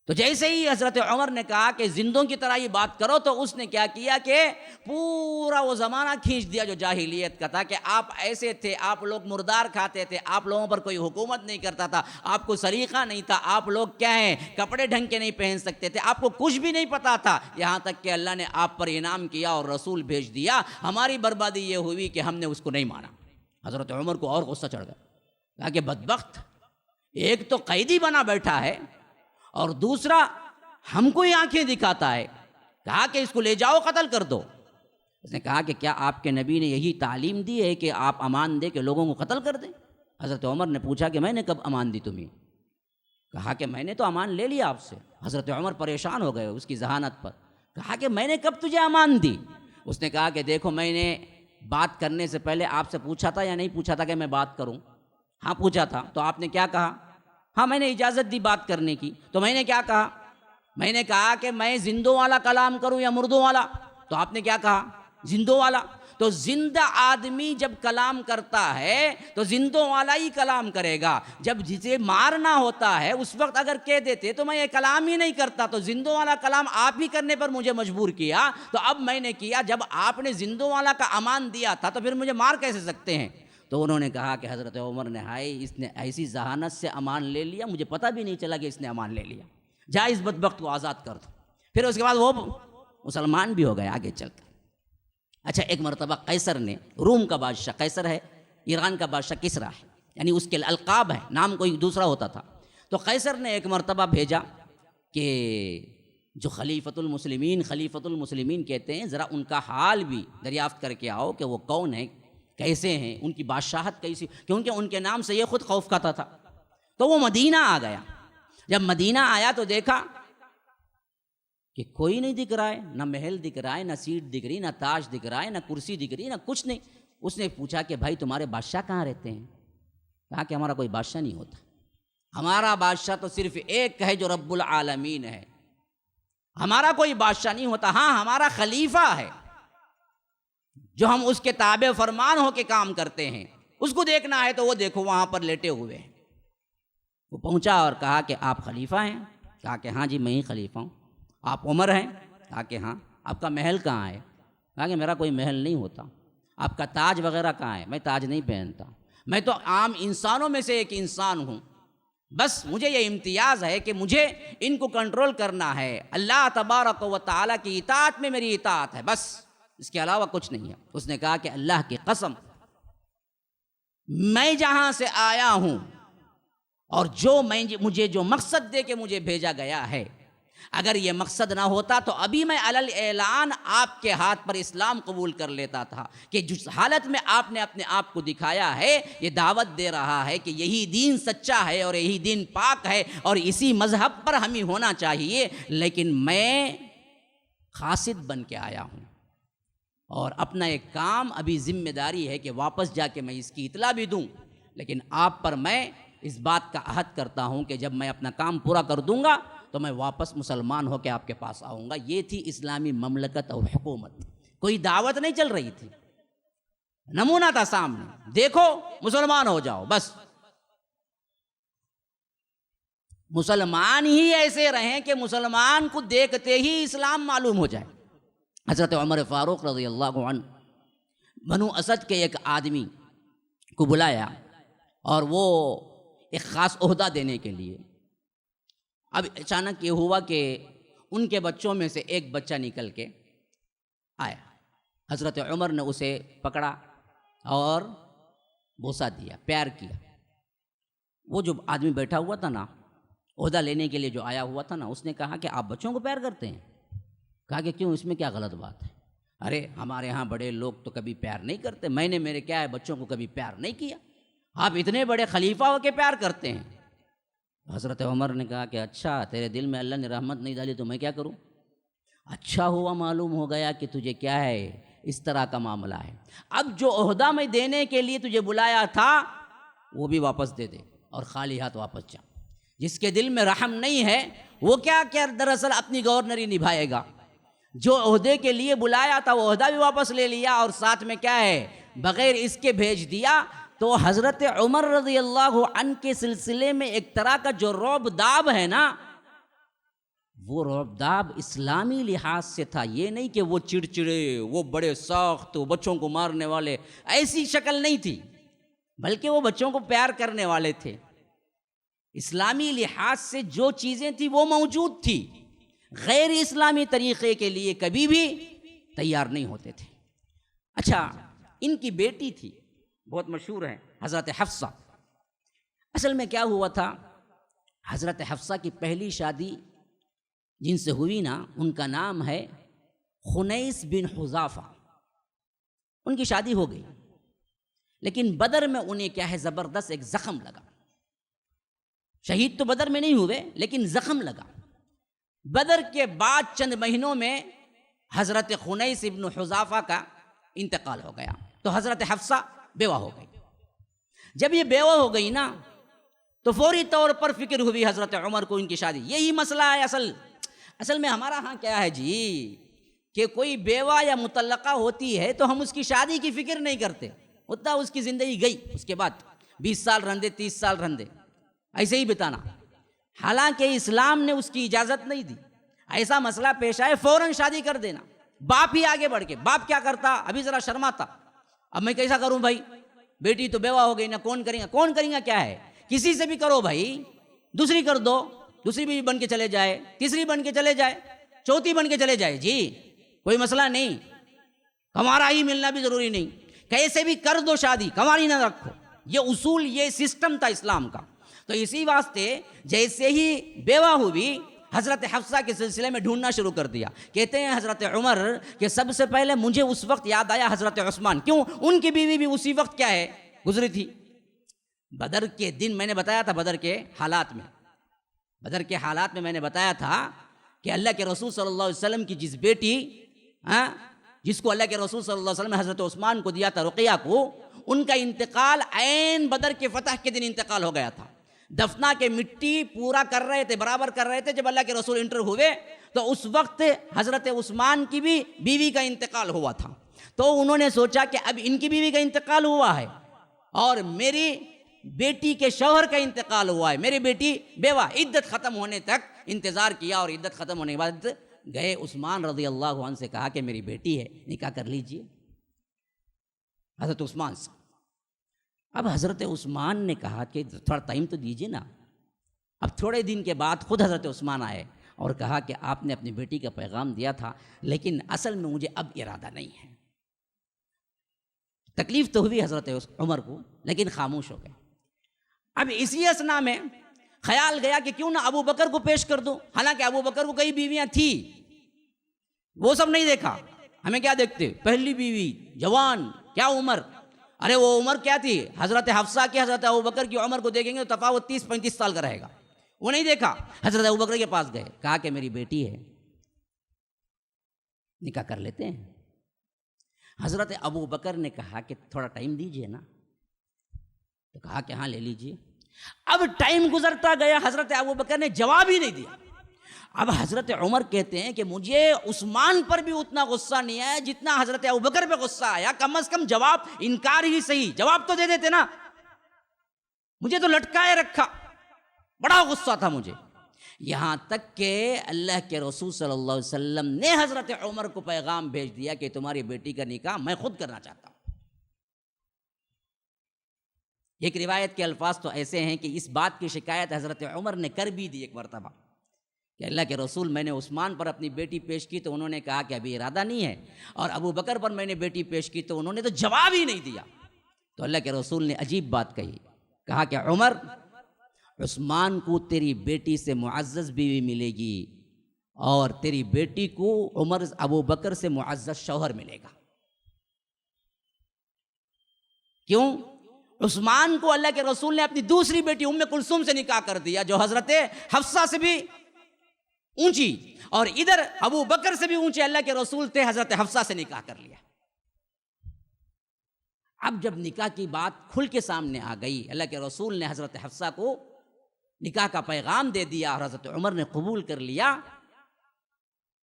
تو جیسے ہی حضرت عمر نے کہا کہ زندوں کی طرح ہی بات کرو، تو اس نے کیا کیا کہ پورا وہ زمانہ کھینچ دیا جو جاہلیت کا تھا، کہ آپ ایسے تھے، آپ لوگ مردار کھاتے تھے، آپ لوگوں پر کوئی حکومت نہیں کرتا تھا، آپ کو سلیقہ نہیں تھا، آپ لوگ کیا ہیں، کپڑے ڈھنگ کے نہیں پہن سکتے تھے، آپ کو کچھ بھی نہیں پتا تھا، یہاں تک کہ اللہ نے آپ پر انعام کیا اور رسول بھیج دیا۔ ہماری بربادی یہ ہوئی کہ ہم نے اس کو نہیں مانا۔ حضرت عمر کو اور غصہ چڑھ گیا، کہا کہ بدبخت، ایک تو قیدی بنا بیٹھا ہے اور دوسرا ہم کو ہی آنکھیں دکھاتا ہے۔ کہا کہ اس کو لے جاؤ، قتل کر دو۔ اس نے کہا کہ کیا آپ کے نبی نے یہی تعلیم دی ہے کہ آپ امان دے کے لوگوں کو قتل کر دیں؟ حضرت عمر نے پوچھا کہ میں نے کب امان دی تمہیں؟ کہا کہ میں نے تو امان لے لیا آپ سے۔ حضرت عمر پریشان ہو گئے اس کی ذہانت پر۔ کہا کہ میں نے کب تجھے امان دی؟ اس نے کہا کہ دیکھو، میں نے بات کرنے سے پہلے آپ سے پوچھا تھا یا نہیں پوچھا تھا کہ میں بات کروں؟ ہاں پوچھا تھا۔ تو آپ نے کیا کہا؟ ہاں میں نے اجازت دی بات کرنے کی۔ تو میں نے کیا کہا؟ میں نے کہا کہ میں زندوں والا کلام کروں یا مردوں والا؟ تو آپ نے کیا کہا؟ زندوں والا۔ تو زندہ آدمی جب کلام کرتا ہے تو زندوں والا ہی کلام کرے گا، جب جسے مارنا ہوتا ہے اس وقت اگر کہہ دیتے تو میں یہ کلام ہی نہیں کرتا، تو زندوں والا کلام آپ ہی کرنے پر مجھے مجبور کیا، تو اب میں نے کیا۔ جب آپ نے زندوں والا کا امان دیا تھا تو پھر مجھے مار کیسے سکتے ہیں؟ تو انہوں نے کہا کہ حضرت عمر نے، ہائے اس نے ایسی ذہانت سے امان لے لیا، مجھے پتہ بھی نہیں چلا کہ اس نے امان لے لیا، جا اس بدبخت کو آزاد کر دو۔ پھر اس کے بعد وہ مسلمان بھی ہو گئے آگے چل کر۔ اچھا، ایک مرتبہ قیصر نے، روم کا بادشاہ قیصر ہے، ایران کا بادشاہ کسرا ہے، یعنی اس کے القاب ہے، نام کوئی دوسرا ہوتا تھا۔ تو قیصر نے ایک مرتبہ بھیجا کہ جو خلیفۃ المسلمین کہتے ہیں، ذرا ان کا حال بھی دریافت کر کے آؤ کہ وہ کون ہے، کیسے ہیں، ان کی بادشاہت کیسی، کیونکہ ان کے نام سے یہ خود خوف کھاتا تھا۔ تو وہ مدینہ آ گیا۔ جب مدینہ آیا تو دیکھا کہ کوئی نہیں دکھ رہا ہے، نہ محل دکھ رہا ہے، نہ سیٹ دکھ رہی، نہ تاج دکھ رہا ہے، نہ کرسی دکھ رہی، نہ کچھ نہیں۔ اس نے پوچھا کہ بھائی تمہارے بادشاہ کہاں رہتے ہیں؟ کہا کہ ہمارا کوئی بادشاہ نہیں ہوتا۔ ہمارا بادشاہ تو صرف ایک ہے جو رب العالمین ہے، ہمارا کوئی بادشاہ نہیں ہوتا، ہاں ہمارا خلیفہ ہے جو ہم اس کے تابع فرمان ہو کے کام کرتے ہیں، اس کو دیکھنا ہے تو وہ دیکھو وہاں پر لیٹے ہوئے ہیں۔ وہ پہنچا اور کہا کہ آپ خلیفہ ہیں؟ کہا کہ ہاں جی میں ہی خلیفہ ہوں۔ آپ عمر ہیں؟ کہا کہ ہاں۔ آپ کا محل کہاں ہے؟ کہا کہ میرا کوئی محل نہیں ہوتا۔ آپ کا تاج وغیرہ کہاں ہے؟ میں تاج نہیں پہنتا، میں تو عام انسانوں میں سے ایک انسان ہوں، بس مجھے یہ امتیاز ہے کہ مجھے ان کو کنٹرول کرنا ہے، اللہ تبارک و تعالیٰ کی اطاعت میں میری اطاعت ہے، بس اس کے علاوہ کچھ نہیں ہے۔ اس نے کہا کہ اللہ کی قسم، میں جہاں سے آیا ہوں اور مجھے جو مقصد دے کے مجھے بھیجا گیا ہے، اگر یہ مقصد نہ ہوتا تو ابھی میں علل اعلان آپ کے ہاتھ پر اسلام قبول کر لیتا تھا، کہ جس حالت میں آپ نے اپنے آپ کو دکھایا ہے یہ دعوت دے رہا ہے کہ یہی دین سچا ہے اور یہی دین پاک ہے اور اسی مذہب پر ہمیں ہونا چاہیے، لیکن میں قاصد بن کے آیا ہوں اور اپنا ایک کام ابھی ذمہ داری ہے کہ واپس جا کے میں اس کی اطلاع بھی دوں، لیکن آپ پر میں اس بات کا عہد کرتا ہوں کہ جب میں اپنا کام پورا کر دوں گا تو میں واپس مسلمان ہو کے آپ کے پاس آؤں گا۔ یہ تھی اسلامی مملکت اور حکومت، کوئی دعوت نہیں چل رہی تھی، نمونہ تھا سامنے، دیکھو مسلمان ہو جاؤ، بس مسلمان ہی ایسے رہیں کہ مسلمان کو دیکھتے ہی اسلام معلوم ہو جائے۔ حضرت عمر فاروق رضی اللہ عنہ بنو اسد کے ایک آدمی کو بلایا اور وہ ایک خاص عہدہ دینے کے لیے۔ اب اچانک یہ ہوا کہ ان کے بچوں میں سے ایک بچہ نکل کے آیا، حضرت عمر نے اسے پکڑا اور بوسہ دیا، پیار کیا۔ وہ جو آدمی بیٹھا ہوا تھا نا، عہدہ لینے کے لیے جو آیا ہوا تھا نا، اس نے کہا کہ آپ بچوں کو پیار کرتے ہیں؟ کہا کہ کیوں، اس میں کیا غلط بات ہے؟ ارے ہمارے ہاں بڑے لوگ تو کبھی پیار نہیں کرتے، میں نے میرے کیا ہے بچوں کو کبھی پیار نہیں کیا، آپ اتنے بڑے خلیفہ ہو کے پیار کرتے ہیں۔ حضرت عمر نے کہا کہ اچھا، تیرے دل میں اللہ نے رحمت نہیں ڈالی تو میں کیا کروں؟ اچھا ہوا معلوم ہو گیا کہ تجھے کیا ہے، اس طرح کا معاملہ ہے، اب جو عہدہ میں دینے کے لیے تجھے بلایا تھا وہ بھی واپس دے دے اور خالی ہاتھ واپس جا۔ جس کے دل میں رحم نہیں ہے وہ کیا دراصل اپنی گورنری نبھائے گا؟ جو عہدے کے لیے بلایا تھا وہ عہدہ بھی واپس لے لیا اور ساتھ میں کیا ہے بغیر اس کے بھیج دیا۔ تو حضرت عمر رضی اللہ عنہ کے سلسلے میں ایک طرح کا جو رعب داب ہے نا، وہ رعب داب اسلامی لحاظ سے تھا، یہ نہیں کہ وہ چڑچڑے، وہ بڑے سخت، بچوں کو مارنے والے، ایسی شکل نہیں تھی، بلکہ وہ بچوں کو پیار کرنے والے تھے۔ اسلامی لحاظ سے جو چیزیں تھیں وہ موجود تھی، غیر اسلامی طریقے کے لیے کبھی بھی تیار نہیں ہوتے تھے۔ اچھا، ان کی بیٹی تھی، بہت مشہور ہے، حضرت حفصہ۔ اصل میں کیا ہوا تھا، حضرت حفصہ کی پہلی شادی جن سے ہوئی نا، ان کا نام ہے خنیس بن حذافہ۔ ان کی شادی ہو گئی، لیکن بدر میں انہیں کیا ہے زبردست ایک زخم لگا۔ شہید تو بدر میں نہیں ہوئے لیکن زخم لگا۔ بدر کے بعد چند مہینوں میں حضرت خنیس بن حذافہ کا انتقال ہو گیا، تو حضرت حفصہ بیوہ ہو گئی۔ جب یہ بیوہ ہو گئی نا تو فوری طور پر فکر ہوئی حضرت عمر کو ان کی شادی۔ یہی مسئلہ ہے اصل میں ہمارا ہاں کیا ہے جی کہ کوئی بیوہ یا مطلقہ ہوتی ہے تو ہم اس کی شادی کی فکر نہیں کرتے، اتنا اس کی زندگی گئی، اس کے بعد 20 سال رندے، 30 سال رندے، ایسے ہی بتانا۔ حالانکہ اسلام نے اس کی اجازت نہیں دی، ایسا مسئلہ پیش آئے فوراً شادی کر دینا۔ باپ ہی آگے بڑھ کے، باپ کیا کرتا، ابھی ذرا شرماتا، اب میں کیسا کروں بھائی، بیٹی تو بیوہ ہو گئی نا، کون کریں گا کیا ہے، کسی سے بھی کرو بھائی، دوسری کر دو، دوسری بھی بن کے چلے جائے، تیسری بن کے چلے جائے، چوتھی بن کے چلے جائے، جی کوئی مسئلہ نہیں، ہمارا ہی ملنا بھی ضروری نہیں، کیسے بھی کر دو شادی، کماری نہ رکھو۔ یہ اصول، یہ سسٹم تھا اسلام کا۔ تو اسی واسطے جیسے ہی بیوہ ہوئی حضرت حفصہ کے سلسلے میں ڈھونڈنا شروع کر دیا۔ کہتے ہیں حضرت عمر کہ سب سے پہلے مجھے اس وقت یاد آیا حضرت عثمان، کیوں، ان کی بیوی بھی اسی وقت کیا ہے گزری تھی۔ بدر کے دن میں نے بتایا تھا، بدر کے حالات میں میں نے بتایا تھا کہ اللہ کے رسول صلی اللہ علیہ وسلم کی جس بیٹی، جس کو اللہ کے رسول صلی اللہ علیہ وسلم نے حضرت عثمان کو دیا تھا، رقیہ کو، ان کا انتقال عین بدر کے فتح کے دن انتقال ہو گیا تھا۔ دفنا کے مٹی پورا کر رہے تھے، برابر کر رہے تھے، جب اللہ کے رسول انٹر ہوئے تو اس وقت حضرت عثمان کی بھی بیوی کا انتقال ہوا تھا، تو انہوں نے سوچا کہ اب ان کی بیوی کا انتقال ہوا ہے اور میری بیٹی کے شوہر کا انتقال ہوا ہے، میری بیٹی بیوہ، عدت ختم ہونے تک انتظار کیا اور عدت ختم ہونے کے بعد گئے عثمان رضی اللہ عنہ سے کہا کہ میری بیٹی ہے، نکاح کر لیجئے حضرت عثمان سے۔ اب حضرت عثمان نے کہا کہ تھوڑا ٹائم تو دیجئے نا۔ اب تھوڑے دن کے بعد خود حضرت عثمان آئے اور کہا کہ آپ نے اپنی بیٹی کا پیغام دیا تھا لیکن اصل میں مجھے اب ارادہ نہیں ہے۔ تکلیف تو ہوئی حضرت عمر کو لیکن خاموش ہو گئے۔ اب اسی اسنا میں خیال گیا کہ کیوں نہ ابو بکر کو پیش کر دوں، حالانکہ ابو بکر کو کئی بیویاں تھیں، وہ سب نہیں دیکھا، ہمیں کیا دیکھتے، پہلی بیوی جوان، کیا عمر، ارے وہ عمر کیا تھی، حضرت حفصہ کی حضرت ابو بکر کی عمر کو دیکھیں گے تو تفاوت 30-35 سال کا رہے گا، وہ نہیں دیکھا۔ حضرت ابو بکر کے پاس گئے، کہا کہ میری بیٹی ہے، نکاح کر لیتے ہیں۔ حضرت ابو بکر نے کہا کہ تھوڑا ٹائم دیجئے نا، تو کہا کہ ہاں لے لیجئے۔ اب ٹائم گزرتا گیا، حضرت ابو بکر نے جواب ہی نہیں دیا۔ اب حضرت عمر کہتے ہیں کہ مجھے عثمان پر بھی اتنا غصہ نہیں آیا جتنا حضرت ابو بکر پہ غصہ آیا، کم از کم جواب، انکار ہی صحیح، جواب تو دے دیتے نا، مجھے تو لٹکائے رکھا، بڑا غصہ تھا مجھے۔ یہاں تک کہ اللہ کے رسول صلی اللہ علیہ وسلم نے حضرت عمر کو پیغام بھیج دیا کہ تمہاری بیٹی کا نکاح میں خود کرنا چاہتا ہوں۔ ایک روایت کے الفاظ تو ایسے ہیں کہ اس بات کی شکایت حضرت عمر نے کر بھی دی ایک مرتبہ کہ اللہ کے رسول میں نے عثمان پر اپنی بیٹی پیش کی تو انہوں نے کہا کہ ابھی ارادہ نہیں ہے، اور ابو بکر پر میں نے بیٹی پیش کی تو انہوں نے تو جواب ہی نہیں دیا۔ تو اللہ کے رسول نے عجیب بات کہی، کہا کہ عمر، عثمان کو تیری بیٹی سے معزز بیوی ملے گی اور تیری بیٹی کو عمر ابو بکر سے معزز شوہر ملے گا۔ کیوں؟ عثمان کو اللہ کے رسول نے اپنی دوسری بیٹی ام کلثوم سے نکاح کر دیا جو حضرت حفصہ سے بھی اونچی، اور ادھر ابو بکر سے بھی اونچے اللہ کے رسول تھے، حضرت حفصہ سے نکاح کر لیا۔ اب جب نکاح کی بات کھل کے سامنے آ گئی، اللہ کے رسول نے حضرت حفصہ کو نکاح کا پیغام دے دیا اور حضرت عمر نے قبول کر لیا،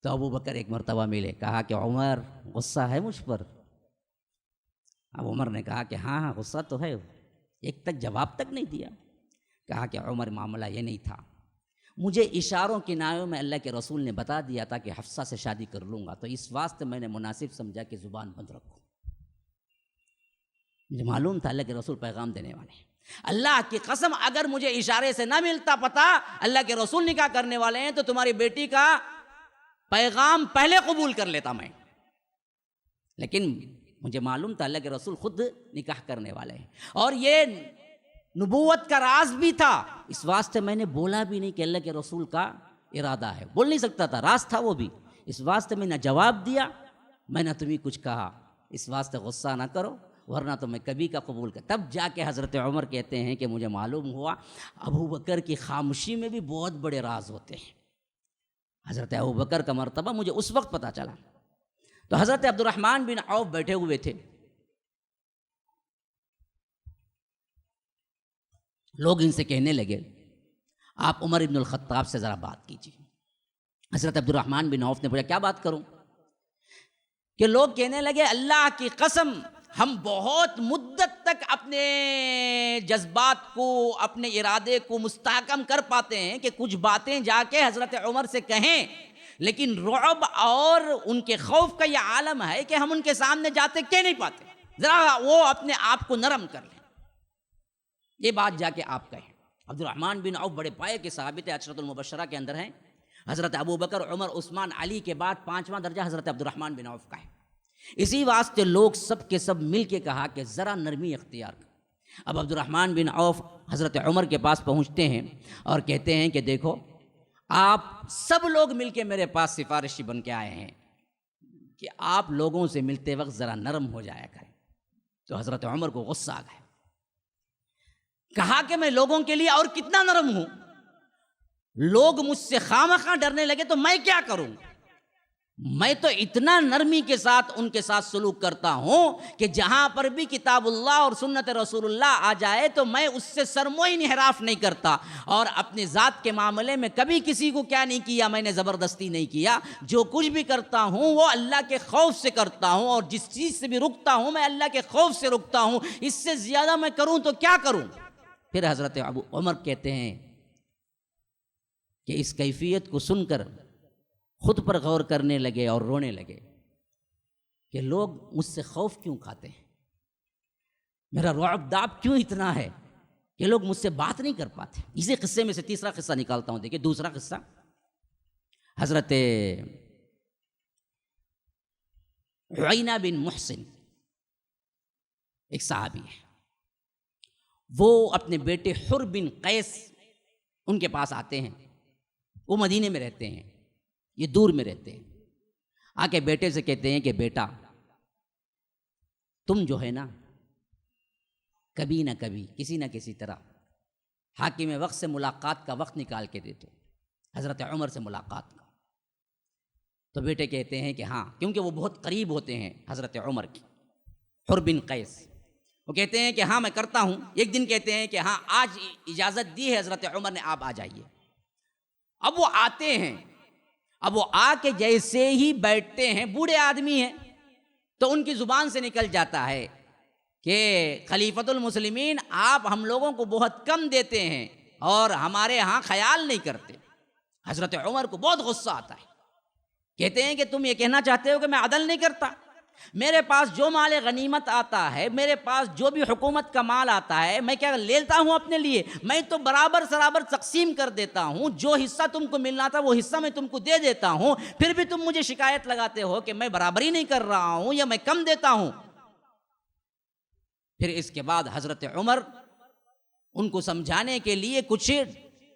تو ابو بکر ایک مرتبہ ملے، کہا کہ عمر غصہ ہے مجھ پر؟ اب عمر نے کہا کہ ہاں غصہ تو ہے، ایک تک جواب تک نہیں دیا۔ کہا کہ عمر معاملہ یہ نہیں تھا، مجھے اشاروں کنایوں میں اللہ کے رسول نے بتا دیا تھا کہ حفصہ سے شادی کر لوں گا، تو اس واسطے میں نے مناسب سمجھا کہ زبان بند رکھوں، مجھے معلوم تھا اللہ کے رسول پیغام دینے والے ہیں۔ اللہ کی قسم اگر مجھے اشارے سے نہ ملتا پتہ اللہ کے رسول نکاح کرنے والے ہیں تو تمہاری بیٹی کا پیغام پہلے قبول کر لیتا میں، لیکن مجھے معلوم تھا اللہ کے رسول خود نکاح کرنے والے ہیں، اور یہ نبوت کا راز بھی تھا، اس واسطے میں نے بولا بھی نہیں کہ اللہ کے رسول کا ارادہ ہے، بول نہیں سکتا تھا، راز تھا وہ بھی، اس واسطے میں نہ جواب دیا، میں نہ تمہیں کچھ کہا، اس واسطے غصہ نہ کرو ورنہ تو میں کبھی کا قبول کر۔ تب جا کے حضرت عمر کہتے ہیں کہ مجھے معلوم ہوا ابو بکر کی خاموشی میں بھی بہت بڑے راز ہوتے ہیں۔ حضرت ابو بکر کا مرتبہ مجھے اس وقت پتہ چلا۔ تو حضرت عبد الرحمن بن عوف بیٹھے ہوئے تھے، لوگ ان سے کہنے لگے آپ عمر ابن الخطاب سے ذرا بات کیجیے۔ حضرت عبد الرحمن بن عوف نے پوچھا کیا بات کروں؟ کہ لوگ کہنے لگے اللہ کی قسم ہم بہت مدت تک اپنے جذبات کو، اپنے ارادے کو مستحکم کر پاتے ہیں کہ کچھ باتیں جا کے حضرت عمر سے کہیں، لیکن رعب اور ان کے خوف کا یہ عالم ہے کہ ہم ان کے سامنے جاتے کہہ نہیں پاتے، ذرا وہ اپنے آپ کو نرم کر لیں، یہ بات جا کے آپ کہیں۔ عبد الرحمن بن عوف بڑے پائے کے صحابی تھے، عشرۃ المبشرہ کے اندر ہیں، حضرت ابو بکر، عمر، عثمان، علی کے بعد 5واں درجہ حضرت عبد الرحمن بن عوف کا ہے۔ اسی واسطے لوگ سب کے سب مل کے کہا کہ ذرا نرمی اختیار کر۔ اب عبد الرحمن بن عوف حضرت عمر کے پاس پہنچتے ہیں اور کہتے ہیں کہ دیکھو آپ سب لوگ مل کے میرے پاس سفارشی بن کے آئے ہیں کہ آپ لوگوں سے ملتے وقت ذرا نرم ہو جایا کریں۔ تو حضرت عمر کو غصہ آ گیا، کہا کہ میں لوگوں کے لیے اور کتنا نرم ہوں، لوگ مجھ سے خواہ مخواہ ڈرنے لگے تو میں کیا کروں؟ میں تو اتنا نرمی کے ساتھ ان کے ساتھ سلوک کرتا ہوں کہ جہاں پر بھی کتاب اللہ اور سنت رسول اللہ آ جائے تو میں اس سے سرموئی انحراف نہیں کرتا، اور اپنی ذات کے معاملے میں کبھی کسی کو کیا نہیں کیا، میں نے زبردستی نہیں کیا۔ جو کچھ بھی کرتا ہوں وہ اللہ کے خوف سے کرتا ہوں، اور جس چیز سے بھی رکتا ہوں میں اللہ کے خوف سے رکتا ہوں، اس سے زیادہ میں کروں تو کیا کروں۔ پھر حضرت ابو عمر کہتے ہیں کہ اس کیفیت کو سن کر خود پر غور کرنے لگے اور رونے لگے کہ لوگ مجھ سے خوف کیوں کھاتے ہیں، میرا رعب داب کیوں اتنا ہے کہ لوگ مجھ سے بات نہیں کر پاتے۔ اسی قصے میں سے تیسرا قصہ نکالتا ہوں، دیکھیں دوسرا قصہ حضرت عینہ بن محسن ایک صحابی ہے، وہ اپنے بیٹے حر بن قیس ان کے پاس آتے ہیں، وہ مدینے میں رہتے ہیں، یہ دور میں رہتے ہیں، آ کے بیٹے سے کہتے ہیں کہ بیٹا تم جو ہے نا کبھی نہ کبھی کسی نہ کسی طرح حاکم وقت سے ملاقات کا وقت نکال کے دے دو، حضرت عمر سے ملاقات کا۔ تو بیٹے کہتے ہیں کہ ہاں، کیونکہ وہ بہت قریب ہوتے ہیں حضرت عمر کی، حر بن قیس، وہ کہتے ہیں کہ ہاں میں کرتا ہوں۔ ایک دن کہتے ہیں کہ ہاں آج اجازت دی ہے حضرت عمر نے، آپ آ جائیے۔ اب وہ آتے ہیں، اب وہ آ کے جیسے ہی بیٹھتے ہیں، بوڑھے آدمی ہیں تو ان کی زبان سے نکل جاتا ہے کہ خلیفۃ المسلمین آپ ہم لوگوں کو بہت کم دیتے ہیں اور ہمارے ہاں خیال نہیں کرتے۔ حضرت عمر کو بہت غصہ آتا ہے، کہتے ہیں کہ تم یہ کہنا چاہتے ہو کہ میں عدل نہیں کرتا؟ میرے پاس جو مال غنیمت آتا ہے، میرے پاس جو بھی حکومت کا مال آتا ہے، میں کیا لیتا ہوں اپنے لیے؟ میں تو برابر سرابر تقسیم کر دیتا ہوں، جو حصہ تم کو ملنا تھا وہ حصہ میں تم کو دے دیتا ہوں، پھر بھی تم مجھے شکایت لگاتے ہو کہ میں برابری نہیں کر رہا ہوں یا میں کم دیتا ہوں۔ پھر اس کے بعد حضرت عمر ان کو سمجھانے کے لیے کچھ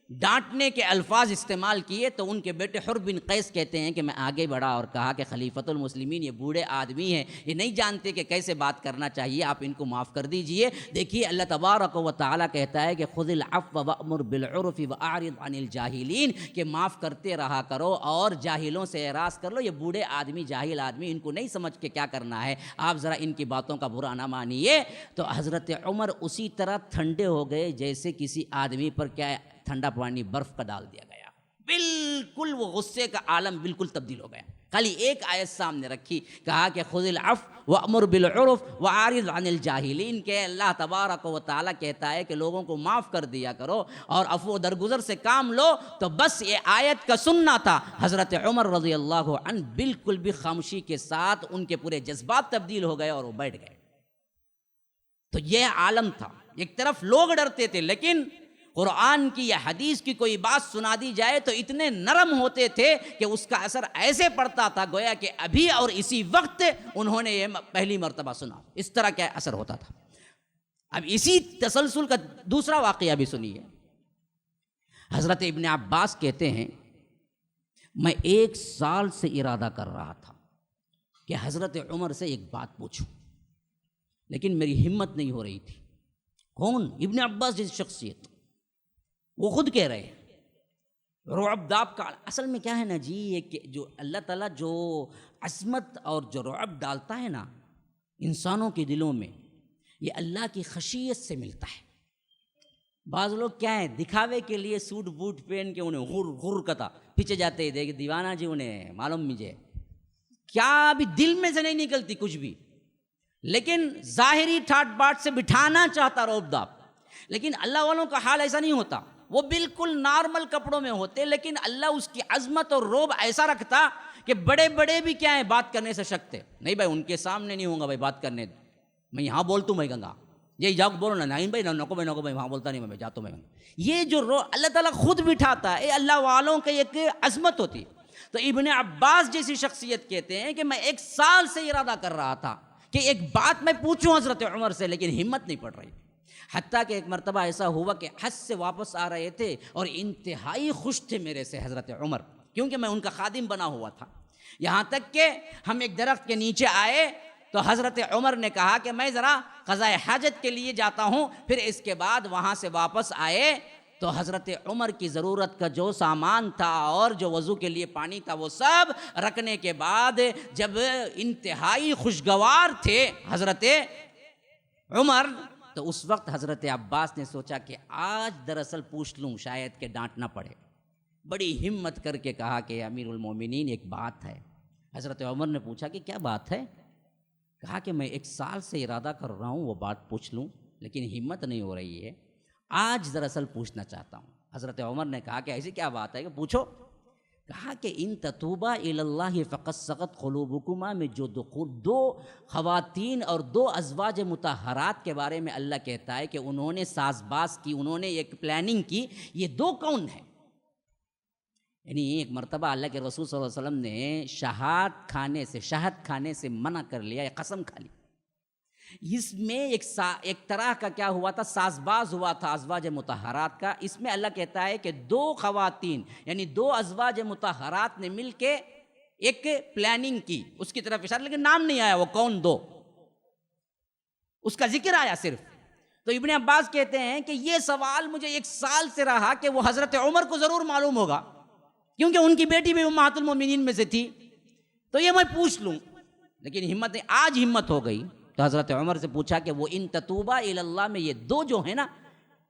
ڈانٹنے کے الفاظ استعمال کیے، تو ان کے بیٹے حر بن قیس کہتے ہیں کہ میں آگے بڑھا اور کہا کہ خلیفۃ المسلمین یہ بوڑھے آدمی ہیں، یہ نہیں جانتے کہ کیسے بات کرنا چاہیے، آپ ان کو معاف کر دیجئے۔ دیکھیے اللہ تبارک و تعالیٰ کہتا ہے کہ خذ العفو وأمر بالعرف واعرض عن الجاہلین، کہ معاف کرتے رہا کرو اور جاہلوں سے اعراض کر لو۔ یہ بوڑھے آدمی، جاہل آدمی، ان کو نہیں سمجھ کے کیا کرنا ہے، آپ ذرا ان کی باتوں کا برا نہ مانیے۔ تو حضرت عمر اسی طرح ٹھنڈے ہو گئے جیسے کسی آدمی پر کیا ٹھنڈا پانی برف کا ڈال دیا گیا، بالکل وہ غصے کا عالم بالکل تبدیل ہو گیا۔ خالی ایک آیت سامنے رکھی، کہا کہ خذ العفو وأمر بالعرف واعرض عن الجاہلین، کہ اللہ تبارک و تعالیٰ کہتا ہے کہ لوگوں کو معاف کر دیا کرو اور عفو درگزر سے کام لو۔ تو بس یہ آیت کا سننا تھا، حضرت عمر رضی اللہ عنہ بالکل بھی خاموشی کے ساتھ ان کے پورے جذبات تبدیل ہو گئے اور وہ بیٹھ گئے۔ تو یہ عالم تھا، ایک طرف لوگ ڈرتے تھے، لیکن قرآن کی یا حدیث کی کوئی بات سنا دی جائے تو اتنے نرم ہوتے تھے کہ اس کا اثر ایسے پڑتا تھا گویا کہ ابھی اور اسی وقت انہوں نے یہ پہلی مرتبہ سنا، اس طرح کیا اثر ہوتا تھا۔ اب اسی تسلسل کا دوسرا واقعہ بھی سنیے۔ حضرت ابن عباس کہتے ہیں میں 1 سال سے ارادہ کر رہا تھا کہ حضرت عمر سے ایک بات پوچھوں، لیکن میری ہمت نہیں ہو رہی تھی۔ کون؟ ابن عباس جیسی شخصیت، وہ خود کہہ رہے ہیں رعب داب کا اصل میں کیا ہے نا جی، یہ کہ جو اللہ تعالیٰ جو عظمت اور جو رعب ڈالتا ہے نا انسانوں کے دلوں میں، یہ اللہ کی خشیت سے ملتا ہے۔ بعض لوگ کیا ہے دکھاوے کے لیے سوٹ بوٹ پہن کے انہیں غر غر کتا پیچھے جاتے ہیں، دیکھ دیوانہ جی انہیں معلوم مجھے کیا بھی دل میں سے نہیں نکلتی کچھ بھی، لیکن ظاہری ٹھاٹ باٹ سے بٹھانا چاہتا رعب داب۔ لیکن اللہ والوں کا حال ایسا نہیں ہوتا، وہ بالکل نارمل کپڑوں میں ہوتے، لیکن اللہ اس کی عظمت اور رعب ایسا رکھتا کہ بڑے بڑے بھی کیا ہیں بات کرنے سے شکتے نہیں، بھائی ان کے سامنے نہیں ہوں گا بھائی بات کرنے، میں یہاں بولتا ہوں میں گنگا یہ جاؤ بولو نا، نہیں بھائی نکو بھائی نکو بھائی وہاں بولتا نہیں میں جاتا ہوں میں گنگا۔ یہ جو اللہ تعالیٰ خود بٹھاتا ہے، اللہ والوں کی ایک عظمت ہوتی۔ تو ابن عباس جیسی شخصیت کہتے ہیں کہ میں 1 سال سے ارادہ کر رہا تھا کہ ایک بات میں پوچھوں حضرت عمر سے، لیکن ہمت نہیں پڑ رہی، حتیٰ کہ ایک مرتبہ ایسا ہوا کہ حج سے واپس آ رہے تھے اور انتہائی خوش تھے میرے سے حضرت عمر، کیونکہ میں ان کا خادم بنا ہوا تھا۔ یہاں تک کہ ہم ایک درخت کے نیچے آئے تو حضرت عمر نے کہا کہ میں ذرا قضاء حاجت کے لیے جاتا ہوں، پھر اس کے بعد وہاں سے واپس آئے تو حضرت عمر کی ضرورت کا جو سامان تھا اور جو وضو کے لیے پانی تھا وہ سب رکھنے کے بعد جب انتہائی خوشگوار تھے حضرت عمر، تو اس وقت حضرت عباس نے سوچا کہ آج دراصل پوچھ لوں شاید کہ ڈانٹ نہ پڑے۔ بڑی ہمت کر کے کہا کہ امیر المومنین ایک بات ہے۔ حضرت عمر نے پوچھا کہ کیا بات ہے؟ کہا کہ میں 1 سال سے ارادہ کر رہا ہوں وہ بات پوچھ لوں، لیکن ہمت نہیں ہو رہی ہے، آج دراصل پوچھنا چاہتا ہوں۔ حضرت عمر نے کہا کہ ایسی کیا بات ہے کہ پوچھو؟ کہا کہ ان تتوبا الی اللہ فقد سقط قلوبکما میں جو 2 خواتین اور 2 ازواج مطہرات کے بارے میں اللہ کہتا ہے کہ انہوں نے ساز باز کی، انہوں نے ایک پلاننگ کی، یہ 2 کون ہیں؟ یعنی ایک مرتبہ اللہ کے رسول صلی اللہ علیہ وسلم نے شہد کھانے سے منع کر لیا، ایک قسم کھا لی۔ اس میں ایک طرح کا کیا ہوا تھا، ساز باز ہوا تھا ازواج مطہرات کا۔ اس میں اللہ کہتا ہے کہ 2 خواتین یعنی 2 ازواج مطہرات نے مل کے ایک پلاننگ کی، اس کی طرف اشارہ، لیکن نام نہیں آیا وہ کون 2، اس کا ذکر آیا صرف۔ تو ابن عباس کہتے ہیں کہ یہ سوال مجھے 1 سال سے رہا کہ وہ حضرت عمر کو ضرور معلوم ہوگا، کیونکہ ان کی بیٹی بھی امہات المومنین میں سے تھی، تو یہ میں پوچھ لوں، لیکن آج ہمت ہو گئی۔ تو حضرت عمر سے پوچھا کہ وہ ان تتوبا الی اللہ میں یہ 2 جو ہیں نا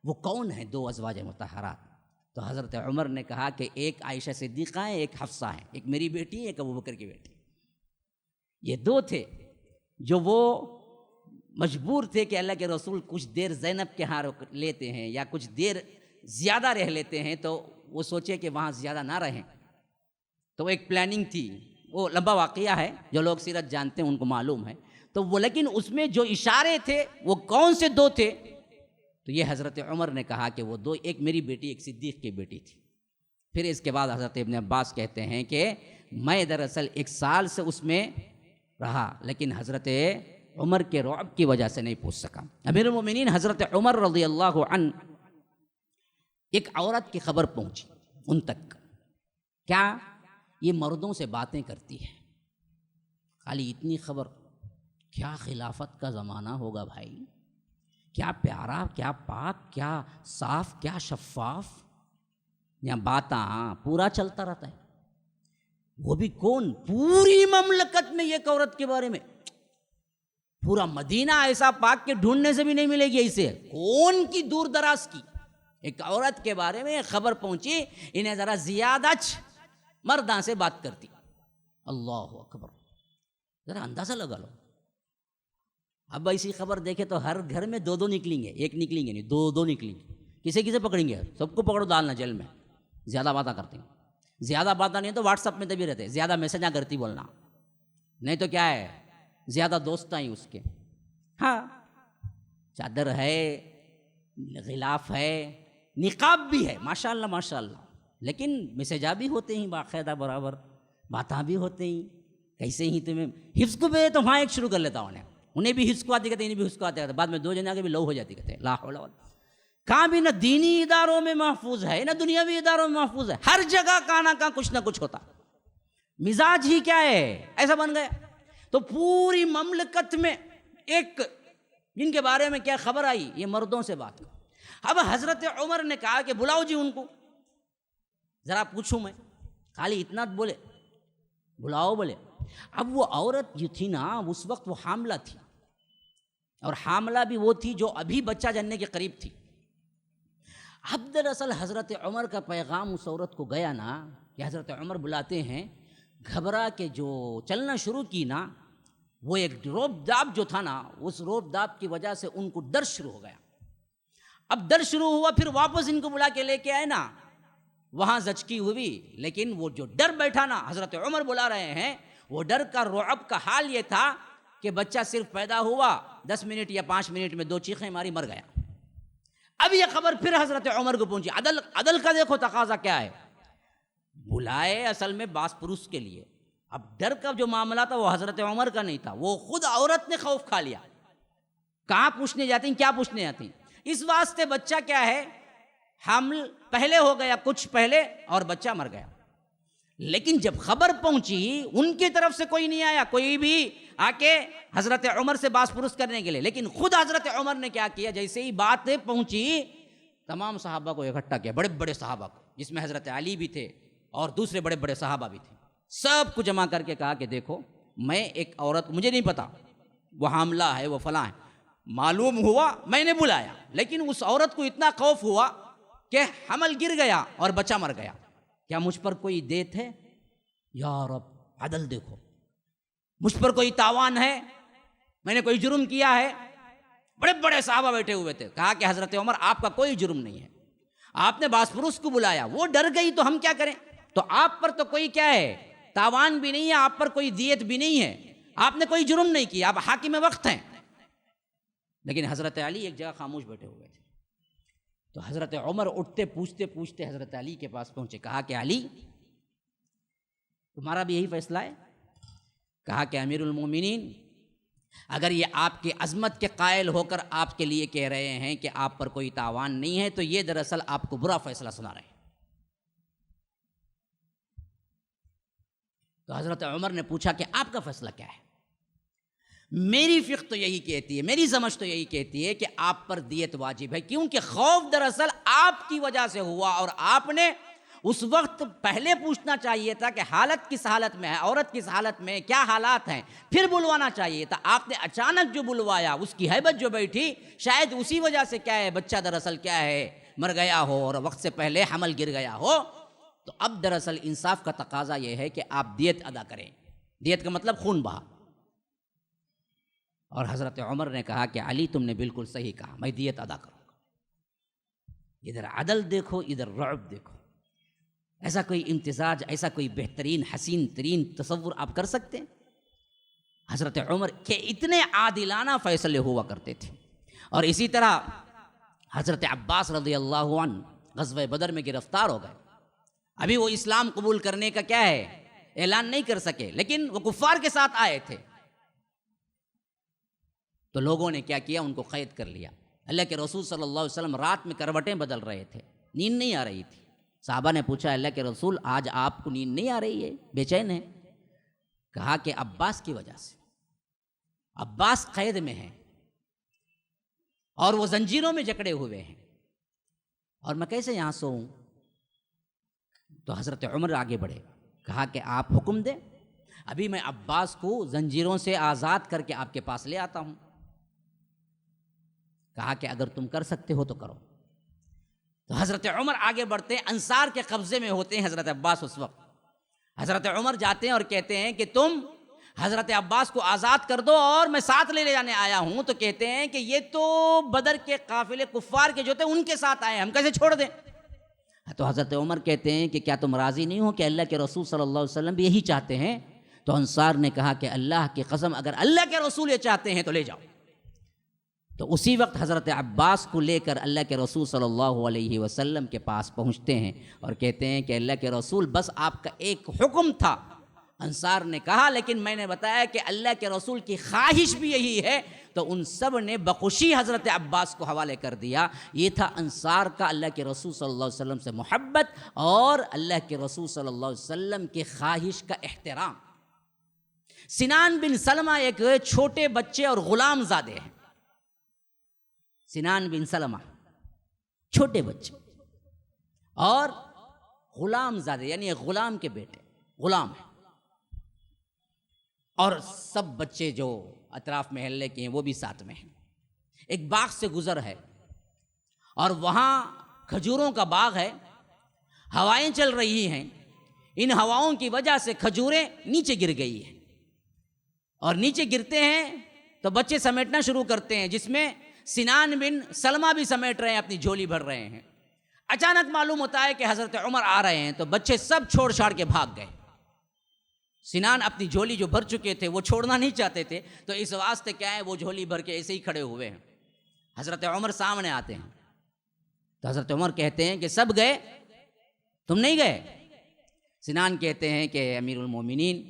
وہ کون ہیں 2 ازواج مطہرات؟ تو حضرت عمر نے کہا کہ ایک عائشہ صدیقہ ہے، ایک حفصہ ہے، ایک میری بیٹی ہے، ایک ابوبکر کی بیٹی۔ یہ 2 تھے جو وہ مجبور تھے کہ اللہ کے رسول کچھ دیر زینب کے ہاں لیتے ہیں یا کچھ دیر زیادہ رہ لیتے ہیں، تو وہ سوچے کہ وہاں زیادہ نہ رہیں، تو وہ ایک پلاننگ تھی۔ وہ لمبا واقعہ ہے، جو لوگ سیرت جانتے ہیں ان کو معلوم ہے۔ تو وہ لیکن اس میں جو اشارے تھے وہ کون سے 2 تھے؟ تو یہ حضرت عمر نے کہا کہ وہ 2، ایک میری بیٹی، ایک صدیق کی بیٹی تھی۔ پھر اس کے بعد حضرت ابن عباس کہتے ہیں کہ میں دراصل 1 سال سے اس میں رہا، لیکن حضرت عمر کے رعب کی وجہ سے نہیں پوچھ سکا۔ امیر المومنین حضرت عمر رضی اللہ عنہ ایک عورت کی خبر پہنچی ان تک، کیا یہ مردوں سے باتیں کرتی ہے؟ خالی اتنی خبر، کیا خلافت کا زمانہ ہوگا بھائی، کیا پیارا، کیا پاک، کیا صاف، کیا شفاف، یہاں باتاں پورا چلتا رہتا ہے۔ وہ بھی کون؟ پوری مملکت میں ایک عورت کے بارے میں، پورا مدینہ ایسا پاک کے ڈھونڈنے سے بھی نہیں ملے گی اسے، کون کی دور دراز کی ایک عورت کے بارے میں خبر پہنچی، انہیں ذرا زیادہ مرداں سے بات کرتی۔ اللہ اکبر، ذرا اندازہ لگا لو۔ اب ایسی خبر دیکھے تو ہر گھر میں 2 نکلیں گے، ایک نکلیں گے نہیں، 2 نکلیں گے۔ کسے پکڑیں گے؟ سب کو پکڑو ڈالنا جیل میں۔ زیادہ باتیں کرتے ہیں، زیادہ باتیں نہیں تو واٹس ایپ میں تبھی رہتے، زیادہ میسجاں کرتی بولنا، نہیں تو کیا ہے زیادہ دوست ہیں اس کے۔ ہاں چادر ہے، غلاف ہے، نقاب بھی ہے، ماشاءاللہ ماشاءاللہ، لیکن میسجاں بھی ہوتے ہیں باقاعدہ برابر، باتاں بھی ہوتے ہیں۔ کیسے ہی تمہیں حفظ کو بھی تو وہاں ایک شروع کر لیتا انہیں بھی حفظ کو آتی کہتے ہیں، انہیں بھی حفظ کو آتے کہتے ہیں، بعد میں 2 جنے آگے بھی لو ہو جاتی کہتے ہیں لا حول ولا قوت۔ کہاں بھی نہ دینی اداروں میں محفوظ ہے نہ دنیاوی اداروں میں محفوظ ہے، ہر جگہ کہاں نہ کہاں کچھ نہ کچھ ہوتا۔ مزاج ہی کیا ہے، ایسا بن گیا۔ تو پوری مملکت میں ایک جن کے بارے میں کیا خبر آئی، یہ مردوں سے بات۔ اب حضرت عمر نے کہا کہ بلاؤ جی ان کو، ذرا پوچھوں میں، خالی اتنا بولے، بلاؤ بولے۔ اب وہ عورت جو تھی نا اس وقت وہ حاملہ تھی، اور حاملہ بھی وہ تھی جو ابھی بچہ جننے کے قریب تھی۔ اب دراصل حضرت عمر کا پیغام اس عورت کو گیا نا کہ حضرت عمر بلاتے ہیں، گھبرا کے جو چلنا شروع کی نا، وہ ایک روب داب جو تھا نا، اس روب داب کی وجہ سے ان کو ڈر شروع ہو گیا۔ اب ڈر شروع ہوا، پھر واپس ان کو بلا کے لے کے آئے نا، وہاں زچکی ہوئی، لیکن وہ جو ڈر بیٹھا نا، حضرت عمر بلا رہے ہیں، وہ ڈر کا رعب کا حال یہ تھا کہ بچہ صرف پیدا ہوا 10 منٹ یا 5 منٹ میں 2 چیخیں ماری مر گیا۔ اب یہ خبر پھر حضرت عمر کو پہنچی۔ عدل کا دیکھو تقاضا کیا ہے، بلائے اصل میں باس پروس کے لیے۔ اب ڈر کا جو معاملہ تھا وہ حضرت عمر کا نہیں تھا، وہ خود عورت نے خوف کھا لیا۔ کہاں پوچھنے جاتی ہیں، کیا پوچھنے جاتی ہیں؟ اس واسطے بچہ کیا ہے، حمل پہلے ہو گیا، کچھ پہلے، اور بچہ مر گیا۔ لیکن جب خبر پہنچی ان کی طرف سے کوئی نہیں آیا، کوئی بھی آ کے حضرت عمر سے باس پرس کرنے کے لیے، لیکن خود حضرت عمر نے کیا کیا، جیسے ہی بات پہنچی تمام صحابہ کو اکٹھا کیا، بڑے بڑے صحابہ کو، جس میں حضرت علی بھی تھے اور دوسرے بڑے بڑے صحابہ بھی تھے، سب کو جمع کر کے کہا کہ دیکھو میں ایک عورت، مجھے نہیں پتا وہ حاملہ ہے وہ فلاں ہے، معلوم ہوا میں نے بلایا، لیکن اس عورت کو اتنا خوف ہوا کہ حمل گر گیا اور بچہ مر گیا، کیا مجھ پر کوئی دیت ہے؟ یا رب عدل دیکھو، مجھ پر کوئی تاوان ہے؟ میں نے کوئی جرم کیا ہے؟ بڑے بڑے صحابہ بیٹھے ہوئے تھے، کہا کہ حضرت عمر آپ کا کوئی جرم نہیں ہے، آپ نے باسپروس کو بلایا، وہ ڈر گئی تو ہم کیا کریں؟ تو آپ پر تو کوئی کیا ہے تاوان بھی نہیں ہے، آپ پر کوئی دیت بھی نہیں ہے، آپ نے کوئی جرم نہیں کیا، آپ حاکم وقت ہیں۔ لیکن حضرت علی ایک جگہ خاموش بیٹھے ہوئے تھے، تو حضرت عمر اٹھتے پوچھتے حضرت علی کے پاس پہنچے، کہا کہ علی تمہارا بھی یہی فیصلہ ہے؟ کہا کہ امیر المومنین اگر یہ آپ کی عظمت کے قائل ہو کر آپ کے لیے کہہ رہے ہیں کہ آپ پر کوئی تاوان نہیں ہے، تو یہ دراصل آپ کو برا فیصلہ سنا رہے ہیں۔ تو حضرت عمر نے پوچھا کہ آپ کا فیصلہ کیا ہے؟ میری فقہ تو یہی کہتی ہے، میری سمجھ تو یہی کہتی ہے کہ آپ پر دیت واجب ہے، کیونکہ خوف دراصل آپ کی وجہ سے ہوا، اور آپ نے اس وقت پہلے پوچھنا چاہیے تھا کہ حالت کس حالت میں ہے، عورت کس حالت میں ہے، کیا حالات ہیں، پھر بلوانا چاہیے تھا۔ آپ نے اچانک جو بلوایا، اس کی ہیبت جو بیٹھی، شاید اسی وجہ سے کیا ہے بچہ دراصل کیا ہے مر گیا ہو اور وقت سے پہلے حمل گر گیا ہو۔ تو اب دراصل انصاف کا تقاضا یہ ہے کہ آپ دیت ادا کریں، دیت کا مطلب خون بہا۔ اور حضرت عمر نے کہا کہ علی تم نے بالکل صحیح کہا، میں دیت ادا کروں گا۔ ادھر عدل دیکھو، ادھر رعب دیکھو، ایسا کوئی امتزاج، ایسا کوئی بہترین حسین ترین تصور آپ کر سکتے ہیں؟ حضرت عمر کے اتنے عادلانہ فیصلے ہوا کرتے تھے۔ اور اسی طرح حضرت عباس رضی اللہ عنہ غزوہ بدر میں گرفتار ہو گئے، ابھی وہ اسلام قبول کرنے کا کیا ہے اعلان نہیں کر سکے، لیکن وہ کفار کے ساتھ آئے تھے، تو لوگوں نے کیا کیا، ان کو قید کر لیا۔ اللہ کے رسول صلی اللہ علیہ وسلم رات میں کروٹیں بدل رہے تھے، نیند نہیں آ رہی تھی۔ صحابہ نے پوچھا اللہ کے رسول آج آپ کو نیند نہیں آ رہی ہے، بے چین ہے؟ کہا کہ عباس کی وجہ سے، عباس قید میں ہیں اور وہ زنجیروں میں جکڑے ہوئے ہیں، اور میں کیسے یہاں سوؤں؟ تو حضرت عمر آگے بڑھے، کہا کہ آپ حکم دیں، ابھی میں عباس کو زنجیروں سے آزاد کر کے آپ کے پاس لے آتا ہوں۔ کہا کہ اگر تم کر سکتے ہو تو کرو۔ تو حضرت عمر آگے بڑھتے ہیں، انصار کے قبضے میں ہوتے ہیں حضرت عباس اس وقت۔ حضرت عمر جاتے ہیں اور کہتے ہیں کہ تم حضرت عباس کو آزاد کر دو اور میں ساتھ لے جانے آیا ہوں۔ تو کہتے ہیں کہ یہ تو بدر کے قافلے کفار کے جو تھے ان کے ساتھ آئے، ہم کیسے چھوڑ دیں؟ تو حضرت عمر کہتے ہیں کہ کیا تم راضی نہیں ہو کہ اللہ کے رسول صلی اللہ علیہ وسلم بھی یہی چاہتے ہیں؟ تو انصار نے کہا کہ اللہ کی قسم اگر اللہ کے رسول یہ چاہتے ہیں تو لے جاؤ۔ تو اسی وقت حضرت عباس کو لے کر اللہ کے رسول صلی اللہ علیہ وسلم کے پاس پہنچتے ہیں اور کہتے ہیں کہ اللہ کے رسول بس آپ کا ایک حکم تھا۔ انصار نے کہا لیکن میں نے بتایا کہ اللہ کے رسول کی خواہش بھی یہی ہے، تو ان سب نے بخوشی حضرت عباس کو حوالے کر دیا۔ یہ تھا انصار کا اللہ کے رسول صلی اللہ علیہ وسلم سے محبت اور اللہ کے رسول صلی اللہ علیہ وسلم کی خواہش کا احترام۔ سنان بن سلمہ ایک چھوٹے بچے اور غلام زادے ہیں۔ سنان بن سلمہ چھوٹے بچے اور غلام زادے، یعنی غلام کے بیٹے، غلام ہیں، اور سب بچے جو اطراف محلے کے ہیں وہ بھی ساتھ میں ہیں۔ ایک باغ سے گزر ہے اور وہاں کھجوروں کا باغ ہے، ہوائیں چل رہی ہیں، ان ہواؤں کی وجہ سے کھجوریں نیچے گر گئی ہیں، اور نیچے گرتے ہیں تو بچے سمیٹنا شروع کرتے ہیں، جس میں سنان بن سلمہ بھی سمیٹ رہے ہیں، اپنی جھولی بھر رہے ہیں۔ اچانک معلوم ہوتا ہے کہ حضرت عمر آ رہے ہیں، تو بچے سب چھوڑ چھاڑ کے بھاگ گئے۔ سنان اپنی جھولی جو بھر چکے تھے وہ چھوڑنا نہیں چاہتے تھے، تو اس واسطے کیا ہے وہ جھولی بھر کے ایسے ہی کھڑے ہوئے ہیں۔ حضرت عمر سامنے آتے ہیں تو حضرت عمر کہتے ہیں کہ سب گئے، تم نہیں گئے؟ سنان کہتے ہیں کہ امیر المومنین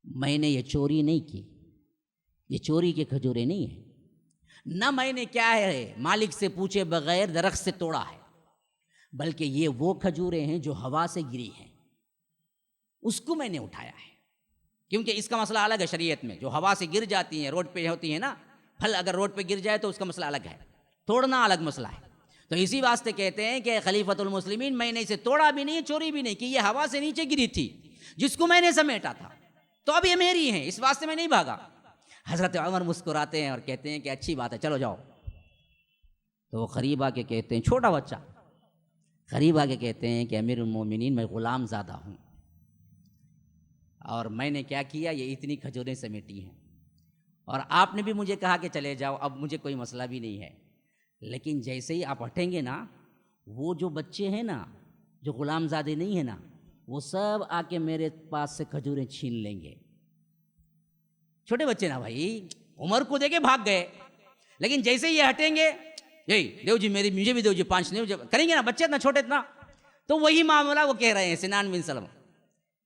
میں نے یہ چوری نہیں کی، یہ چوری کے کھجورے نہیں ہیں، نہ میں نے کیا ہے مالک سے پوچھے بغیر درخت سے توڑا ہے، بلکہ یہ وہ کھجورے ہیں جو ہوا سے گری ہیں، اس کو میں نے اٹھایا ہے۔ کیونکہ اس کا مسئلہ الگ ہے شریعت میں، جو ہوا سے گر جاتی ہیں، روڈ پہ ہوتی ہیں نا، پھل اگر روڈ پہ گر جائے تو اس کا مسئلہ الگ ہے، توڑنا الگ مسئلہ ہے۔ تو اسی واسطے کہتے ہیں کہ خلیفۃ المسلمین میں نے اسے توڑا بھی نہیں, چوری بھی نہیں کی, یہ ہوا سے نیچے گری تھی جس کو میں نے سمیٹا تھا, تو اب یہ میری ہیں, اس واسطے میں نہیں بھاگا. حضرت عمر مسکراتے ہیں اور کہتے ہیں کہ اچھی بات ہے, چلو جاؤ. تو وہ قریب آ کے کہتے ہیں, چھوٹا بچہ قریب آ کے کہتے ہیں کہ امیر المومنین میں غلام زادہ ہوں, اور میں نے کیا کیا, یہ اتنی کھجوریں سمیٹی ہیں, اور آپ نے بھی مجھے کہا کہ چلے جاؤ, اب مجھے کوئی مسئلہ بھی نہیں ہے. لیکن جیسے ہی آپ ہٹیں گے نا, وہ جو بچے ہیں نا, جو غلام زادے نہیں ہیں نا, وہ سب آ کے میرے پاس سے کھجوریں چھین لیں گے. چھوٹے بچے نا بھائی, عمر کو دے کے بھاگ گئے, لیکن جیسے ہی یہ ہٹیں گے, یہی دیو جی میری, مجھے بھی دیو جی 5 نہیں کریں گے نا, بچے اتنا چھوٹے اتنا, تو وہی معاملہ وہ کہہ رہے ہیں سنان بن سلم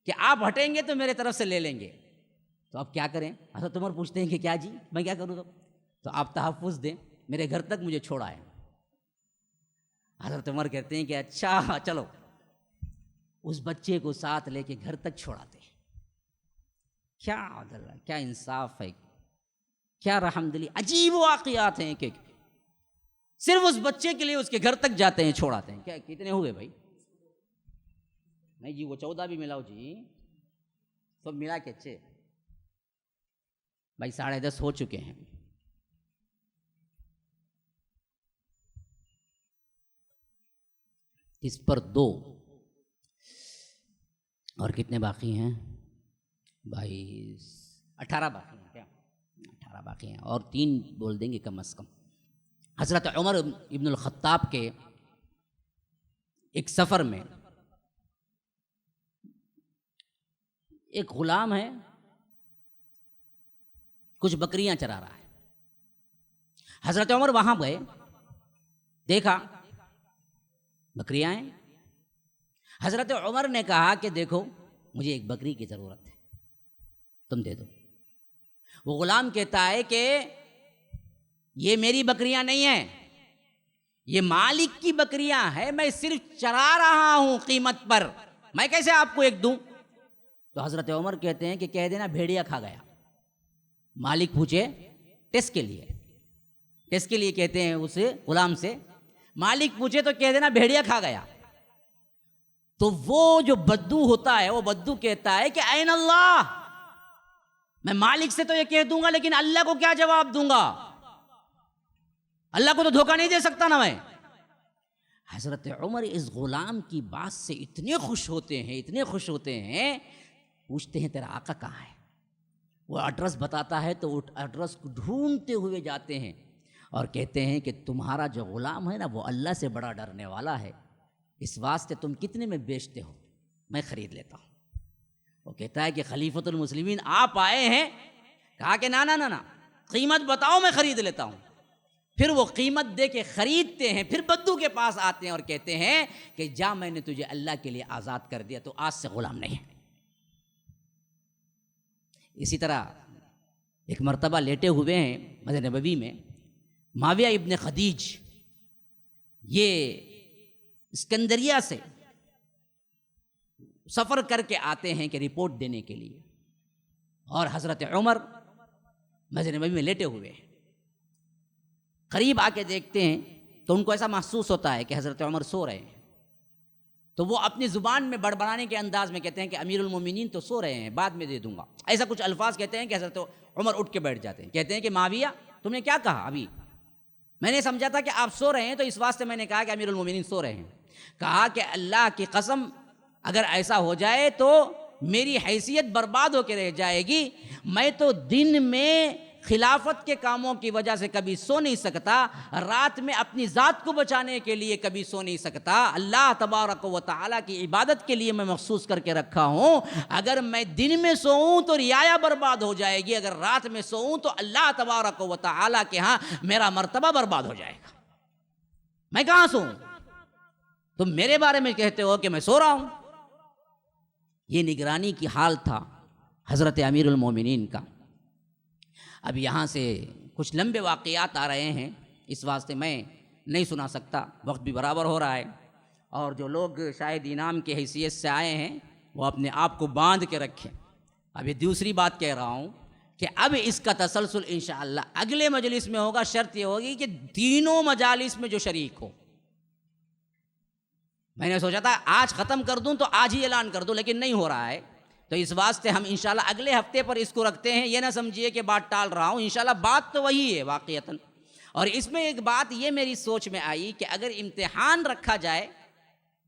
کہ آپ ہٹیں گے تو میرے طرف سے لے لیں گے. تو اب کیا کریں؟ حضرت عمر پوچھتے ہیں کہ کیا جی, میں کیا کروں؟ تو آپ تحفظ دیں, میرے گھر تک مجھے چھوڑا ہے. حضرت عمر کہتے ہیں کہ اچھا چلو, اس بچے کو ساتھ لے کے گھر تک چھوڑاتے ہیں. کیا عدل ہے, کیا انصاف ہے, کیا رحم دلی, عجیب واقعات ہیں کہ صرف اس بچے کے لیے اس کے گھر تک جاتے ہیں, چھوڑاتے ہیں. کیا کتنے ہوئے بھائی؟ نہیں جی وہ 14 بھی ملاؤ جی, سب ملا کے اچھے بھائی 10:30 ہو چکے ہیں. اس پر 2 اور کتنے باقی ہیں بھائی؟ 18 باقی ہیں. کیا 18 باقی ہیں, اور 3 بول دیں گے کم از کم. حضرت عمر ابن الخطاب کے ایک سفر میں ایک غلام ہے, کچھ بکریاں چرا رہا ہے. حضرت عمر وہاں گئے, دیکھا بکریاں ہیں. حضرت عمر نے کہا کہ دیکھو مجھے ایک بکری کی ضرورت ہے, تم دے دو. وہ غلام کہتا ہے کہ یہ میری بکریاں نہیں ہیں, یہ مالک کی بکریاں ہیں, میں صرف چرا رہا ہوں قیمت پر, میں کیسے آپ کو ایک دوں؟ تو حضرت عمر کہتے ہیں کہ کہہ دینا بھیڑیا کھا گیا. مالک پوچھے ٹیسٹ کے لیے, ٹیسٹ کے لیے کہتے ہیں اس غلام سے, مالک پوچھے تو کہہ دینا بھیڑیا کھا گیا. تو وہ جو بدو ہوتا ہے, وہ بدو کہتا ہے کہ این اللہ, میں مالک سے تو یہ کہہ دوں گا, لیکن اللہ کو کیا جواب دوں گا؟ اللہ کو تو دھوکہ نہیں دے سکتا نا میں. حضرت عمر اس غلام کی بات سے اتنے خوش ہوتے ہیں, اتنے خوش ہوتے ہیں, پوچھتے ہیں تیرا آقا کہاں ہے؟ وہ ایڈریس بتاتا ہے, تو ایڈریس کو ڈھونڈتے ہوئے جاتے ہیں اور کہتے ہیں کہ تمہارا جو غلام ہے نا, وہ اللہ سے بڑا ڈرنے والا ہے, اس واسطے تم کتنے میں بیچتے ہو؟ میں خرید لیتا ہوں. وہ کہتا ہے کہ خلیفۃ المسلمین آپ آئے ہیں, کہا کہ نا نا نا نا, قیمت بتاؤ میں خرید لیتا ہوں. پھر وہ قیمت دے کے خریدتے ہیں, پھر بدو کے پاس آتے ہیں اور کہتے ہیں کہ جا, میں نے تجھے اللہ کے لیے آزاد کر دیا, تو آج سے غلام نہیں ہے. اسی طرح ایک مرتبہ لیٹے ہوئے ہیں مسجد نبوی میں, معاویہ ابن خدیج یہ اسکندریہ سے سفر کر کے آتے ہیں کہ رپورٹ دینے کے لیے, اور حضرت عمر مسجد نبوی میں لیٹے ہوئے ہیں. قریب آ کے دیکھتے ہیں تو ان کو ایسا محسوس ہوتا ہے کہ حضرت عمر سو رہے ہیں, تو وہ اپنی زبان میں بڑبڑانے کے انداز میں کہتے ہیں کہ امیر المومنین تو سو رہے ہیں, بعد میں دے دوں گا. ایسا کچھ الفاظ کہتے ہیں کہ حضرت عمر اٹھ کے بیٹھ جاتے ہیں, کہتے ہیں کہ معاویہ تم نے کیا کہا؟ ابھی میں نے سمجھا تھا کہ آپ سو رہے ہیں, تو اس واسطے میں نے کہا کہ امیر المومنین سو رہے ہیں. کہا کہ اللہ کی قسم اگر ایسا ہو جائے تو میری حیثیت برباد ہو کے رہ جائے گی. میں تو دن میں خلافت کے کاموں کی وجہ سے کبھی سو نہیں سکتا, رات میں اپنی ذات کو بچانے کے لیے کبھی سو نہیں سکتا. اللہ تبارک و تعالیٰ کی عبادت کے لیے میں مخصوص کر کے رکھا ہوں. اگر میں دن میں سوؤں تو رعایا برباد ہو جائے گی, اگر رات میں سوؤں تو اللہ تبارک و تعالیٰ کے ہاں میرا مرتبہ برباد ہو جائے گا. میں کہاں سوؤں؟ تم میرے بارے میں کہتے ہو کہ میں سو رہا ہوں. یہ نگرانی کی حال تھا حضرت امیر المومنین کا. اب یہاں سے کچھ لمبے واقعات آ رہے ہیں, اس واسطے میں نہیں سنا سکتا, وقت بھی برابر ہو رہا ہے, اور جو لوگ شاید انعام کی حیثیت سے آئے ہیں وہ اپنے آپ کو باندھ کے رکھیں. اب یہ دوسری بات کہہ رہا ہوں کہ اب اس کا تسلسل انشاءاللہ اگلے مجلس میں ہوگا. شرط یہ ہوگی کہ تینوں مجالس میں جو شریک ہو, میں نے سوچا تھا آج ختم کر دوں تو آج ہی اعلان کر دوں، لیکن نہیں ہو رہا ہے، تو اس واسطے ہم انشاءاللہ اگلے ہفتے پر اس کو رکھتے ہیں. یہ نہ سمجھیے کہ بات ٹال رہا ہوں، انشاءاللہ بات تو وہی ہے واقعتاً. اور اس میں ایک بات یہ میری سوچ میں آئی کہ اگر امتحان رکھا جائے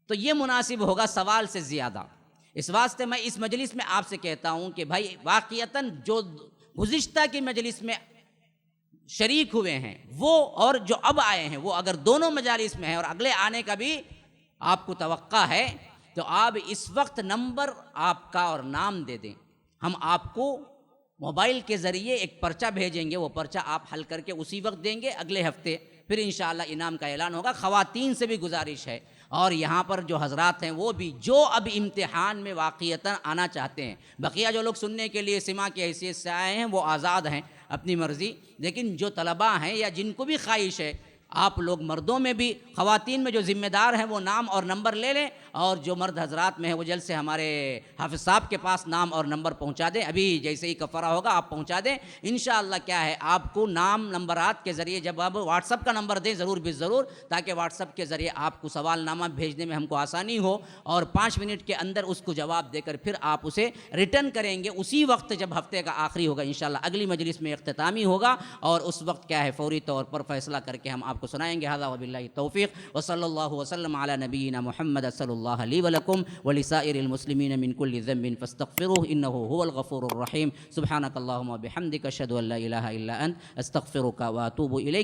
تو یہ مناسب ہوگا سوال سے زیادہ. اس واسطے میں اس مجلس میں آپ سے کہتا ہوں کہ بھائی واقعتاً جو گزشتہ کی مجلس میں شریک ہوئے ہیں وہ اور جو اب آئے ہیں، وہ اگر دونوں مجالس میں ہیں اور اگلے آنے کا بھی آپ کو توقع ہے تو آپ اس وقت نمبر آپ کا اور نام دے دیں. ہم آپ کو موبائل کے ذریعے ایک پرچہ بھیجیں گے، وہ پرچہ آپ حل کر کے اسی وقت دیں گے. اگلے ہفتے پھر انشاءاللہ انعام کا اعلان ہوگا. خواتین سے بھی گزارش ہے اور یہاں پر جو حضرات ہیں وہ بھی جو اب امتحان میں واقعتاً آنا چاہتے ہیں، بقیہ جو لوگ سننے کے لیے سماع کی حیثیت سے آئے ہیں وہ آزاد ہیں اپنی مرضی، لیکن جو طلباء ہیں یا جن کو بھی خواہش ہے آپ لوگ مردوں میں بھی، خواتین میں جو ذمہ دار ہیں وہ نام اور نمبر لے لیں، اور جو مرد حضرات میں ہیں وہ جلد سے ہمارے حافظ صاحب کے پاس نام اور نمبر پہنچا دیں. ابھی جیسے ہی کفارہ ہوگا آپ پہنچا دیں. انشاءاللہ کیا ہے آپ کو نام نمبرات کے ذریعے جب آپ واٹس اپ کا نمبر دیں ضرور ضرور، تاکہ واٹس اپ کے ذریعے آپ کو سوال نامہ بھیجنے میں ہم کو آسانی ہو، اور 5 منٹ کے اندر اس کو جواب دے کر پھر آپ اسے ریٹرن کریں گے اسی وقت جب ہفتے کا آخری ہوگا. انشاءاللہ اگلی مجلس میں اختتامی ہوگا اور اس وقت کیا ہے فوری طور پر فیصلہ کر کے ہم آپ کو سنائیں گے. ھذا وباللہ التوفیق وصلی اللہ وسلم علی نبینا محمد صلی اللہ لی ولکم ولسائر المسلمین من کل ذنب فاستغفروه انه هو الغفور الرحیم. سبحانک اللہم وبحمدک اشہد ان لا الہ الا انت استغفرک واتوب الیک.